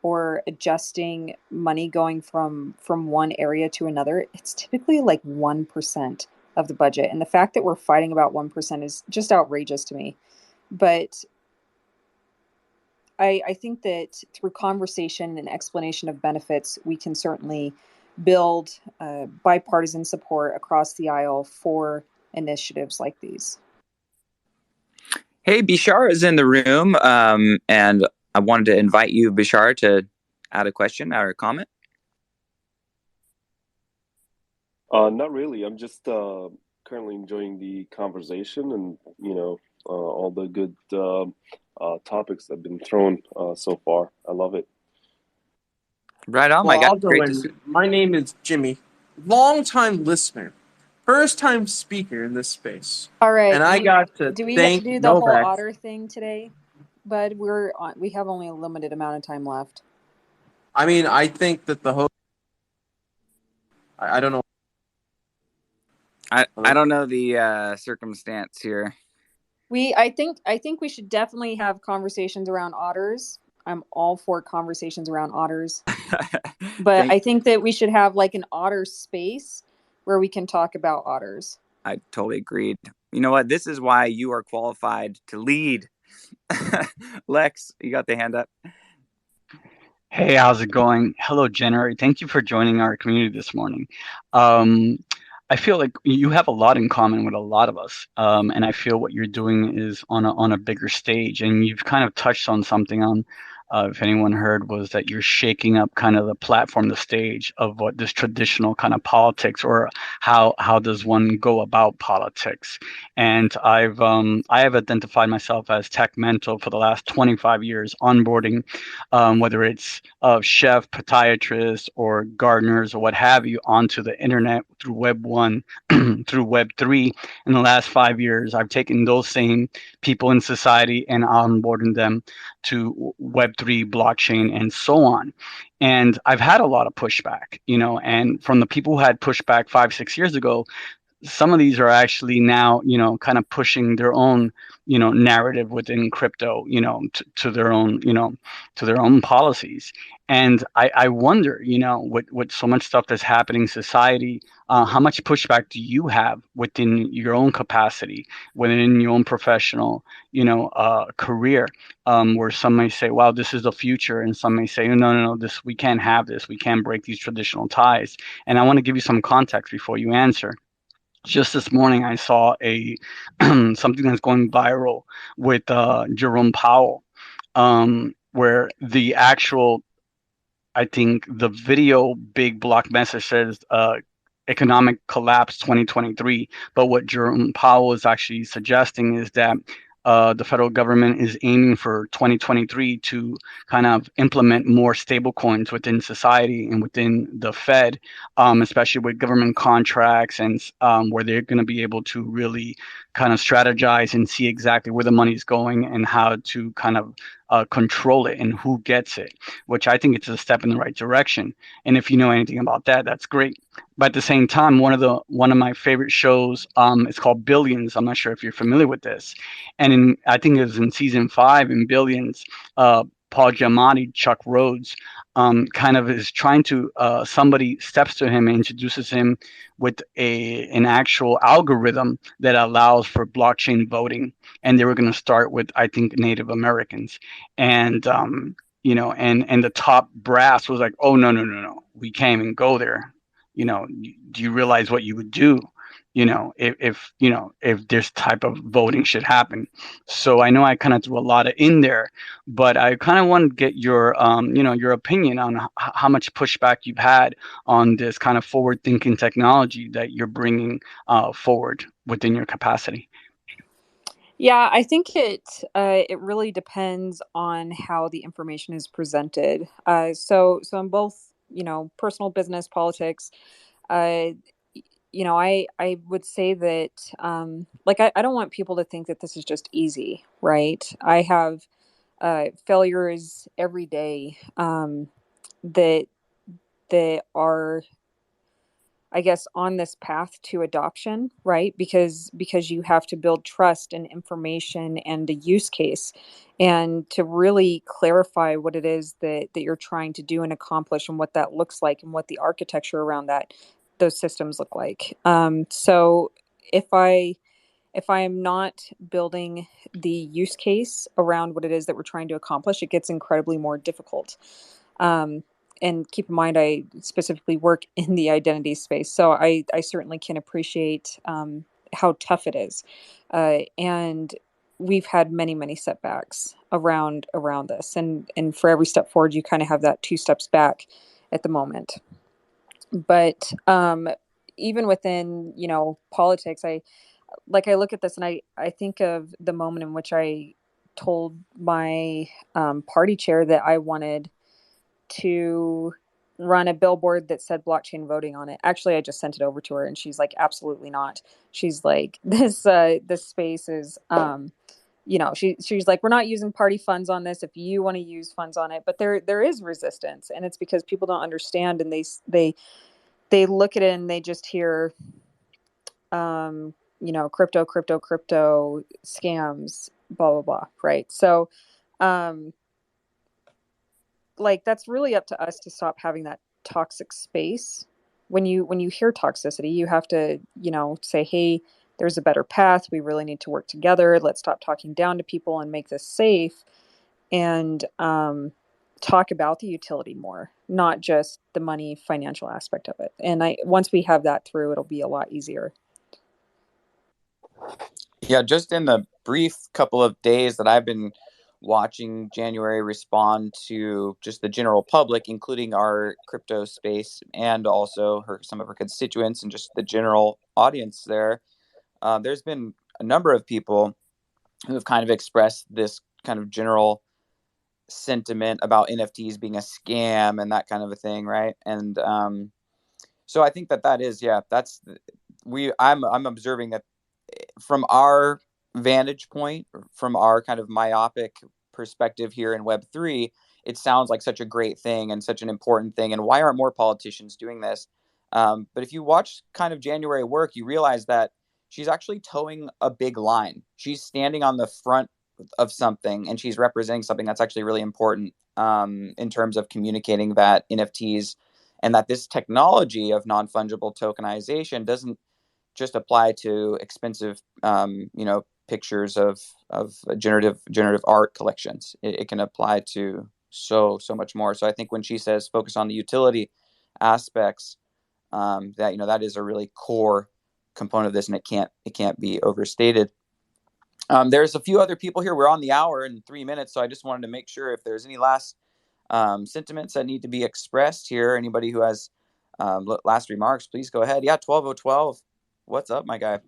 or adjusting money going from one area to another, it's typically like 1% of the budget. And the fact that we're fighting about 1% is just outrageous to me. But I think that through conversation and explanation of benefits, we can certainly build bipartisan support across the aisle for initiatives like these. Hey, Bishara is in the room, and I wanted to invite you, Bishara, to add a question or a comment. Not really. I'm just currently enjoying the conversation, and all the good topics that have been thrown so far. I love it. Right on, my Well, guy. I'll go Great in. to see. My name is Jimmy, long-time listener, first-time speaker in this space. All right. And I got to do we get to thank do the whole n0vax. otter thing today? Bud, we have only a limited amount of time left. I mean, I think that the host. I don't know. I don't know the circumstance here. I think we should definitely have conversations around otters. I'm all for conversations around otters. But Thank. I think that we should have like an otter space where we can talk about otters. I totally agreed. You know what? This is why you are qualified to lead. Lex, you got the hand up. Hey, how's it going? Hello, January. Thank you for joining our community this morning. Um, I feel like you have a lot in common with a lot of us, and I feel what you're doing is on a bigger stage. And you've kind of touched on something on, if anyone heard, was that you're shaking up kind of the platform, the stage of what this traditional kind of politics, or how does one go about politics. And I have identified myself as tech mentor for the last 25 years, onboarding, whether it's chef, podiatrists, or gardeners, or what have you, onto the internet through Web 1, through Web 3. In the last 5 years, I've taken those same people in society and onboarding them to Web 3, blockchain, and so on. And I've had a lot of pushback, and from the people who had pushback 5, 6 years ago, some of these are actually now, kind of pushing their own, narrative within crypto, to their own, to their own policies. And I wonder, with so much stuff that's happening in society, how much pushback do you have within your own capacity, within your own professional, career, where some may say, wow, this is the future. And some may say, no, no, no, this, we can't have this. We can't break these traditional ties. And I want to give you some context before you answer. Just this morning, I saw a something that's going viral with Jerome Powell, where the actual, I think the video big block message says economic collapse 2023. But what Jerome Powell is actually suggesting is that the federal government is aiming for 2023 to kind of implement more stable coins within society and within the Fed, especially with government contracts, and where they're going to be able to really kind of strategize and see exactly where the money's going and how to kind of control it and who gets it, which I think it's a step in the right direction. And if you know anything about that, that's great. But at the same time, one of my favorite shows, is called Billions. I'm not sure if you're familiar with this. And I think it was in season 5 in Billions, Paul Giamatti, Chuck Rhodes, kind of is trying to, somebody steps to him and introduces him with an actual algorithm that allows for blockchain voting. And they were going to start with, I think, Native Americans. And and the top brass was like, oh, no, no, no, no, we can't even go there. Do you realize what you would do, if this type of voting should happen? So I know I kind of threw a lot of in there, but I kind of want to get your, your opinion on how much pushback you've had on this kind of forward thinking technology that you're bringing forward within your capacity. Yeah, I think it really depends on how the information is presented. So in both, personal, business, politics, uh, I would say that, like, I don't want people to think that this is just easy, right? I have failures every day, that are, I guess, on this path to adoption, right? Because you have to build trust and information and a use case, and to really clarify what it is that you're trying to do and accomplish, and what that looks like, and what the architecture around those systems look like. So if I am not building the use case around what it is that we're trying to accomplish, it gets incredibly more difficult. Um, and keep in mind, I specifically work in the identity space, so I certainly can appreciate how tough it is. And we've had many, many setbacks around this, and for every step forward, you kind of have that 2 steps back at the moment. But even within, politics, I look at this, and I think of the moment in which I told my party chair that I wanted to run a billboard that said blockchain voting on it. Actually, I just sent it over to her, and she's like, absolutely not. She's like, this space is, she's like, we're not using party funds on this if you want to use funds on it. But there is resistance, and it's because people don't understand, and they look at it and they just hear crypto scams, blah, blah, blah. Right. So, um, like, that's really up to us to stop having that toxic space. When you hear toxicity, you have to, say, hey, there's a better path. We really need to work together. Let's stop talking down to people and make this safe, and talk about the utility more, not just the money financial aspect of it. And once we have that through, it'll be a lot easier. Yeah, just in the brief couple of days that I've been watching January respond to just the general public, including our crypto space and also some of her constituents and just the general audience there, there's been a number of people who have kind of expressed this kind of general sentiment about NFTs being a scam and that kind of a thing, right? And so I think that is, yeah, I'm observing that from our vantage point, from our kind of myopic perspective here in Web3, it sounds like such a great thing and such an important thing. And why aren't more politicians doing this? But if you watch kind of January work, you realize that she's actually towing a big line. She's standing on the front of something and she's representing something that's actually really important in terms of communicating that NFTs and that this technology of non-fungible tokenization doesn't just apply to expensive, pictures of generative art collections. It can apply to so much more. So I think when she says focus on the utility aspects, that is a really core component of this, and it can't be overstated. There's a few other people here. We're on the hour in 3 minutes, so I just wanted to make sure if there's any last sentiments that need to be expressed here. Anybody who has last remarks, please go ahead. Yeah, 12012. What's up, my guy?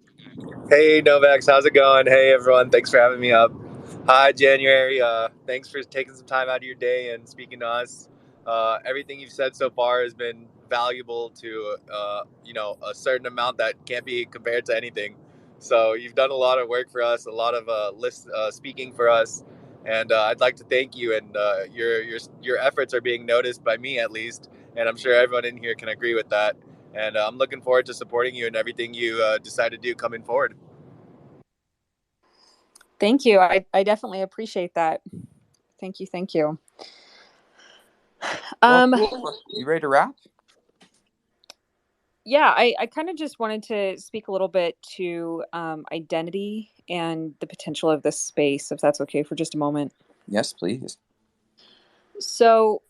Hey, n0vax, how's it going? Hey, everyone. Thanks for having me up. Hi, January. Thanks for taking some time out of your day and speaking to us. Everything you've said so far has been valuable to, a certain amount that can't be compared to anything. So you've done a lot of work for us, a lot of speaking for us, and I'd like to thank you. And your efforts are being noticed by me, at least, and I'm sure everyone in here can agree with that. And I'm looking forward to supporting you in everything you decide to do coming forward. Thank you. I definitely appreciate that. Thank you. Thank you. Cool. You ready to wrap? Yeah, I kind of just wanted to speak a little bit to identity and the potential of this space, if that's okay for just a moment. Yes, please. So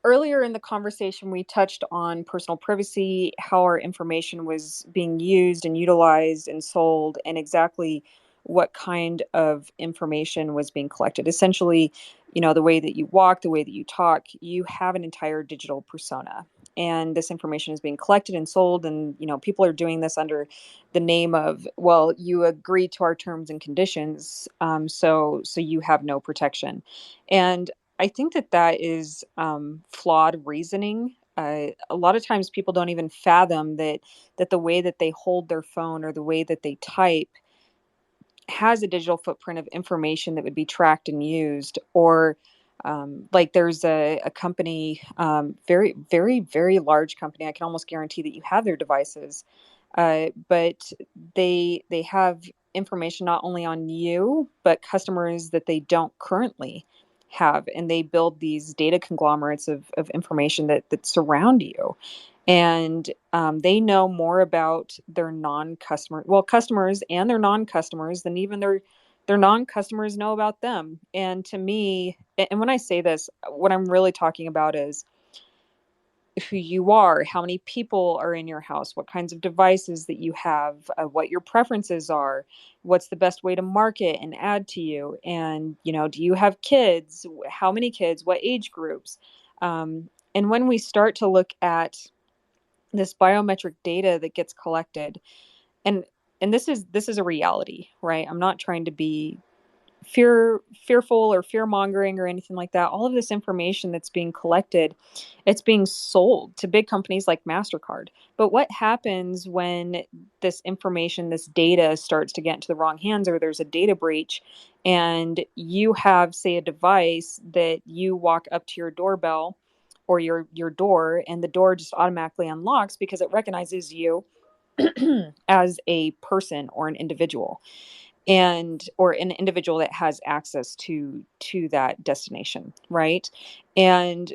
earlier in the conversation, we touched on personal privacy, how our information was being used and utilized and sold, and exactly what kind of information was being collected. Essentially, the way that you walk, the way that you talk, you have an entire digital persona. And this information is being collected and sold. And, people are doing this under the name of, well, you agree to our terms and conditions. So you have no protection. And I think that is flawed reasoning. A lot of times people don't even fathom that the way that they hold their phone or the way that they type has a digital footprint of information that would be tracked and used. Or like there's a company, very, very, very large company. I can almost guarantee that you have their devices, but they have information not only on you, but customers that they don't currently have. And they build these data conglomerates of information that surround you. And they know more about their customers and their non-customers than even their non-customers know about them. And to me, and when I say this, what I'm really talking about is who you are, how many people are in your house, what kinds of devices that you have, what your preferences are, what's the best way to market and add to you. And, do you have kids? How many kids? What age groups? And when we start to look at this biometric data that gets collected, and this is a reality, right? I'm not trying to be fearful or fear mongering or anything like that. All of this information that's being collected, it's being sold to big companies like MasterCard. But what happens when this information, this data starts to get into the wrong hands, or there's a data breach, and you have, say, a device that you walk up to your doorbell or your door, and the door just automatically unlocks because it recognizes you as a person or an individual, or an individual that has access to that destination, right? And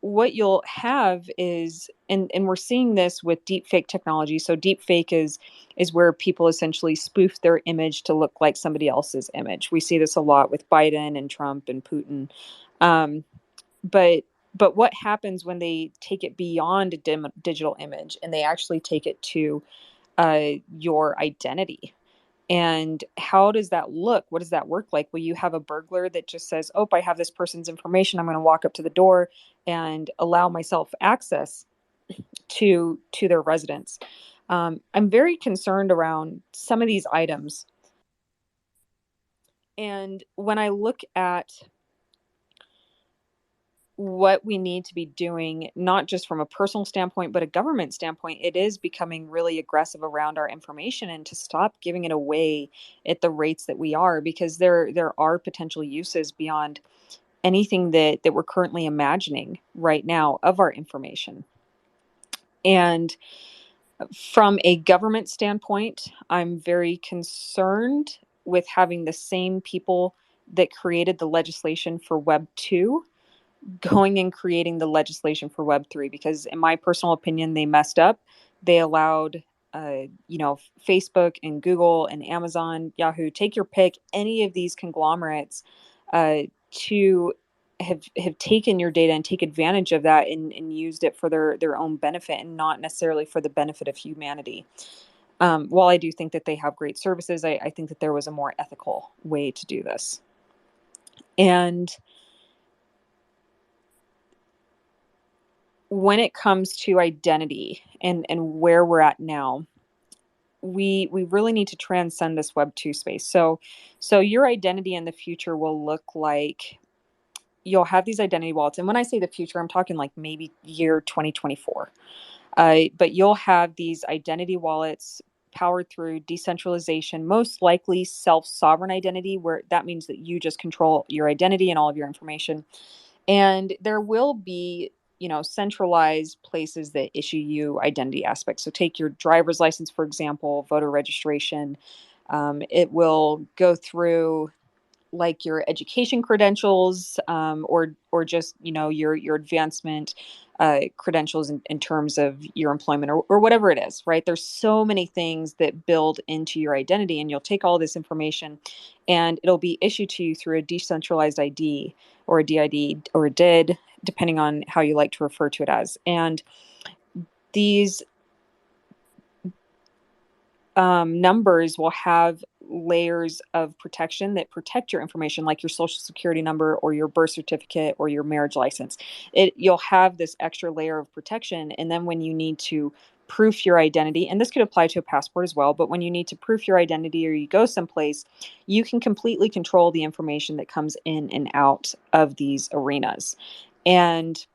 what you'll have is, and we're seeing this with deep fake technology. So deep fake is where people essentially spoof their image to look like somebody else's image. We see this a lot with Biden and Trump and Putin. Um, but what happens when they take it beyond a digital image and they actually take it to your identity? And how does that look? What does that work like? Well, you have a burglar that just says, oh, I have this person's information. I'm going to walk up to the door and allow myself access to their residence. I'm very concerned around some of these items. And when I look at what we need to be doing, not just from a personal standpoint, but a government standpoint, it is becoming really aggressive around our information, and to stop giving it away at the rates that we are, because there are potential uses beyond anything that we're currently imagining right now of our information. And from a government standpoint, I'm very concerned with having the same people that created the legislation for Web 2 going and creating the legislation for Web3, because in my personal opinion, they messed up. They allowed, Facebook and Google and Amazon, Yahoo, take your pick, any of these conglomerates to have taken your data and take advantage of that and used it for their own benefit and not necessarily for the benefit of humanity. While I do think that they have great services, I think that there was a more ethical way to do this. And when it comes to identity and where we're at now, we really need to transcend this Web 2 space. So your identity in the future will look like, you'll have these identity wallets. And when I say the future, I'm talking like maybe year 2024. But you'll have these identity wallets powered through decentralization, most likely self-sovereign identity, where that means that you just control your identity and all of your information. And there will be, centralized places that issue you identity aspects. So take your driver's license, for example, voter registration. It will go through like your education credentials, or just your advancement credentials in terms of your employment, or whatever it is, right? There's so many things that build into your identity, and you'll take all this information and it'll be issued to you through a decentralized ID or a DID or a DID, depending on how you like to refer to it as. And these numbers will have layers of protection that protect your information, like your social security number or your birth certificate or your marriage license. You'll have this extra layer of protection. And then when you need to proof your identity, and this could apply to a passport as well, but when you need to proof your identity or you go someplace, you can completely control the information that comes in and out of these arenas. And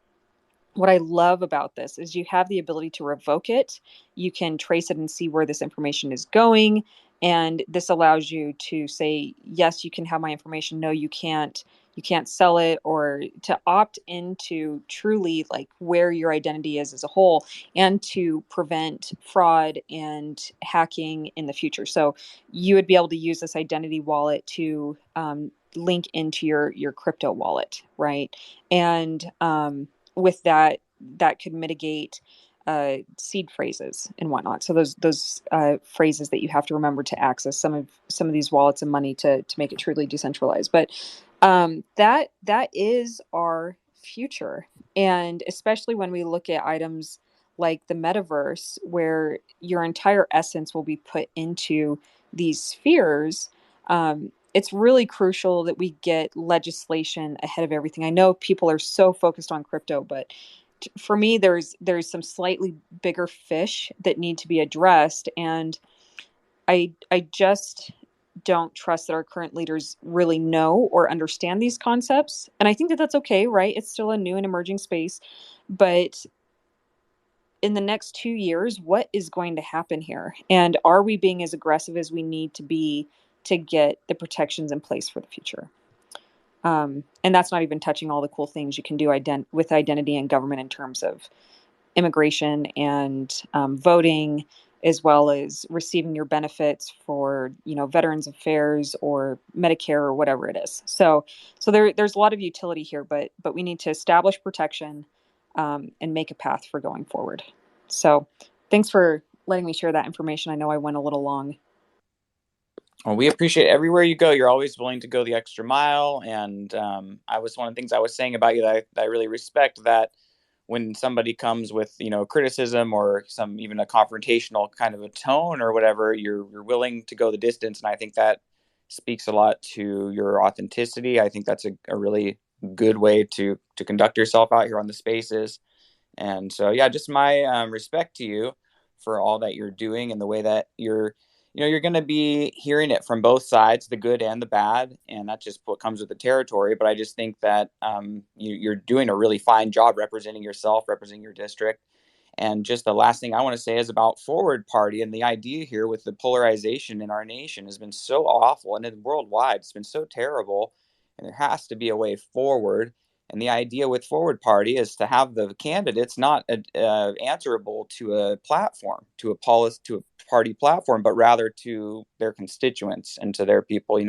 what I love about this is you have the ability to revoke it. You can trace it and see where this information is going. And this allows you to say, yes, you can have my information. No, you can't. You can't sell it, or to opt into truly like where your identity is as a whole, and to prevent fraud and hacking in the future. So you would be able to use this identity wallet to link into your crypto wallet, right? And with that could mitigate seed phrases and whatnot. So those phrases that you have to remember to access some of these wallets and money to make it truly decentralized. But that is our future, and especially when we look at items like the metaverse, where your entire essence will be put into these spheres. It's really crucial that we get legislation ahead of everything. I know people are so focused on crypto, but for me, there's some slightly bigger fish that need to be addressed, and I just don't trust that our current leaders really know or understand these concepts. And I think that that's okay, right? It's still a new and emerging space, but in the next 2 years, what is going to happen here? And are we being as aggressive as we need to be to get the protections in place for the future? And that's not even touching all the cool things you can do with identity and government in terms of immigration and voting, as well as receiving your benefits for, Veterans Affairs or Medicare or whatever it is. So there's a lot of utility here, but we need to establish protection, and make a path for going forward. So thanks for letting me share that information. I know I went a little long. Well, we appreciate everywhere you go. You're always willing to go the extra mile. And I was one of the things I was saying about you that I really respect, that when somebody comes with, criticism or some even a confrontational kind of a tone or whatever, you're willing to go the distance. And I think that speaks a lot to your authenticity. I think that's a really good way to conduct yourself out here on the spaces. And so, yeah, just my respect to you for all that you're doing and the way that you're going to be hearing it from both sides, the good and the bad. And that's just what comes with the territory. But I just think that you're doing a really fine job representing yourself, representing your district. And just the last thing I want to say is about Forward Party, and the idea here with the polarization in our nation has been so awful, and worldwide it's been so terrible. And there has to be a way forward. And the idea with Forward Party is to have the candidates not answerable to a platform, to a policy, to a party platform, but rather to their constituents and to their people,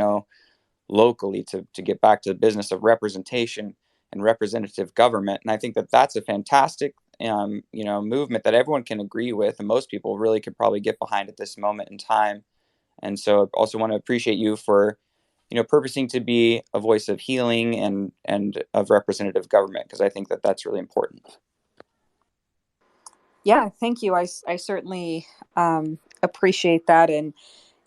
locally, to get back to the business of representation and representative government. And I think that that's a fantastic, movement that everyone can agree with, and most people really could probably get behind at this moment in time. And so I also want to appreciate you for purposing to be a voice of healing and of representative government, because I think that that's really important. Yeah, thank you. I certainly appreciate that,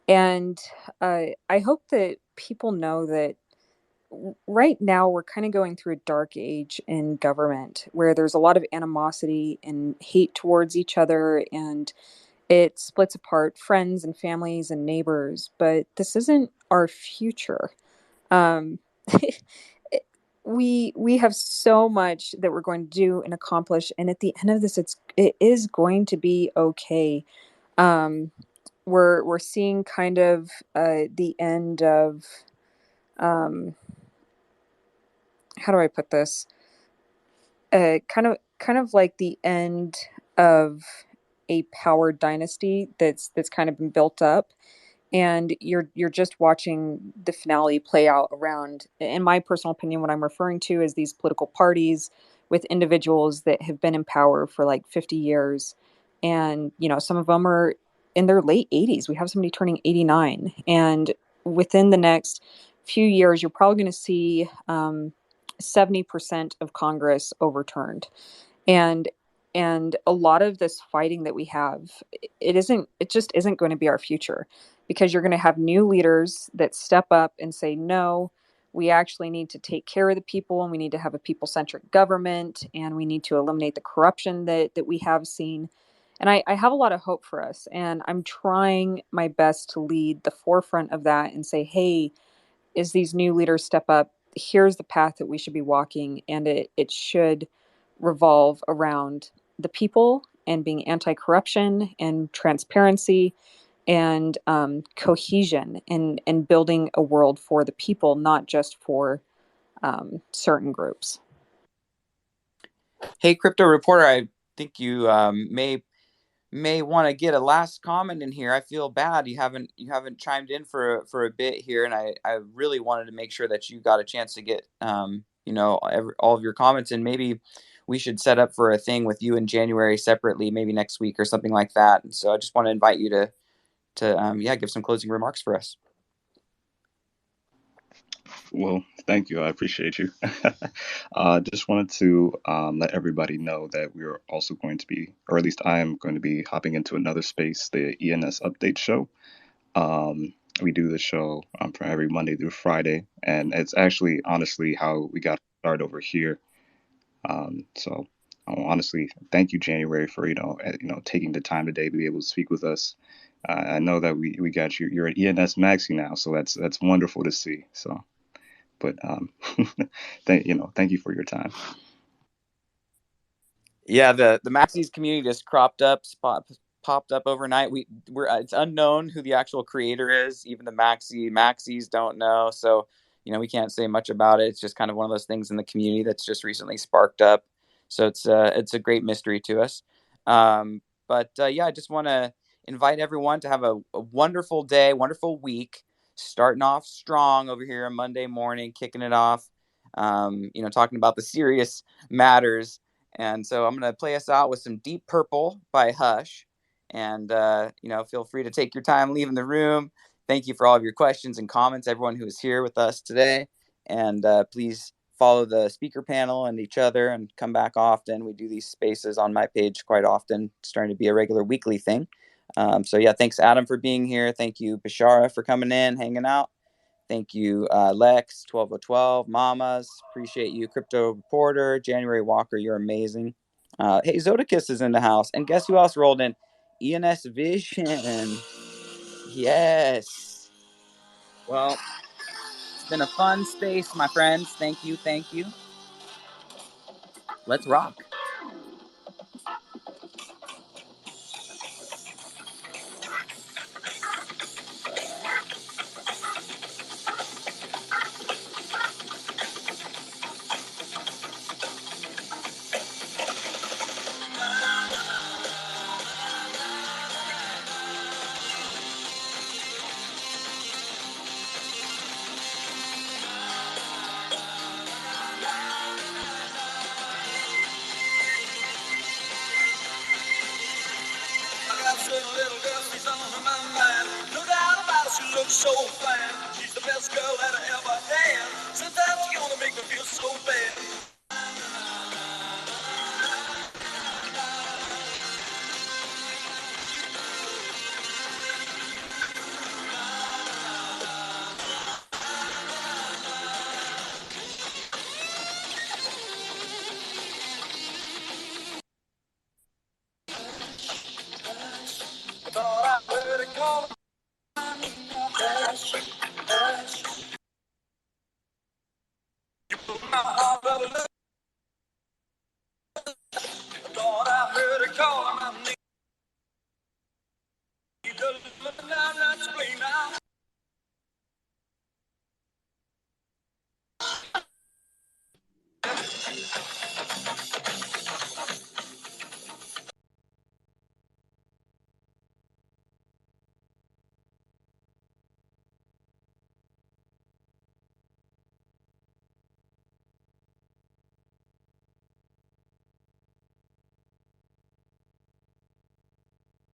and I hope that people know that right now we're kind of going through a dark age in government where there's a lot of animosity and hate towards each other, and it splits apart friends and families and neighbors. But this isn't our future. Um, we have so much that we're going to do and accomplish, and at the end of this, it is going to be okay. Um, we're seeing kind of the end of, how do I put this? Kind of like the end of a power dynasty that's kind of been built up, and you're just watching the finale play out around, in my personal opinion, what I'm referring to is these political parties with individuals that have been in power for like 50 years. And some of them are in their late 80s. We have somebody turning 89, and within the next few years you're probably going to see 70% of Congress overturned. And and a lot of this fighting that we have, it just isn't going to be our future, because you're going to have new leaders that step up and say, no, we actually need to take care of the people, and we need to have a people-centric government, and we need to eliminate the corruption that we have seen. And I have a lot of hope for us, and I'm trying my best to lead the forefront of that and say, hey, as these new leaders step up, here's the path that we should be walking, and it should revolve around the people and being anti-corruption and transparency and cohesion, and building a world for the people, not just for certain groups. Hey, Crypto Reporter, I think you may want to get a last comment in here. I feel bad you haven't chimed in for a bit here, and I really wanted to make sure that you got a chance to get all of your comments, and maybe we should set up for a thing with you in January separately, maybe next week or something like that. And so I just want to invite you to give some closing remarks for us. Well, thank you. I appreciate you. Just wanted to let everybody know that we are also going to be, or at least I am going to be hopping into another space, the ENS update show. We do the show from every Monday through Friday, and it's actually honestly how we got started over here. So honestly, thank you, January, for taking the time today to be able to speak with us. I know that we got you. You're an ENS Maxi now, so that's wonderful to see. So. But thank you for your time. Yeah, the Maxis community just popped up overnight. It's unknown who the actual creator is. Even the Maxis don't know. So we can't say much about it. It's just kind of one of those things in the community that's just recently sparked up. So it's a great mystery to us. I just want to invite everyone to have a wonderful day, wonderful week, starting off strong over here on Monday morning, kicking it off, talking about the serious matters. And so I'm going to play us out with some Deep Purple by Hush. And, feel free to take your time leaving the room. Thank you for all of your questions and comments, everyone who is here with us today. And please follow the speaker panel and each other and come back often. We do these spaces on my page quite often, starting to be a regular weekly thing. Thanks, Adam, for being here. Thank you, Bashara, for coming in, hanging out. Thank you, Lex, 12012, Mamas. Appreciate you, Crypto Reporter, January Walker. You're amazing. Hey, Zodicus is in the house. And guess who else rolled in? ENS Vision. Yes. Well, it's been a fun space, my friends. Thank you. Thank you. Let's rock. She looks so fine. She's the best girl that I ever had. Sometimes she's gonna make me feel so bad. Thought I heard it call. Hush, hush. You put my heart out of love. Thought I heard it call.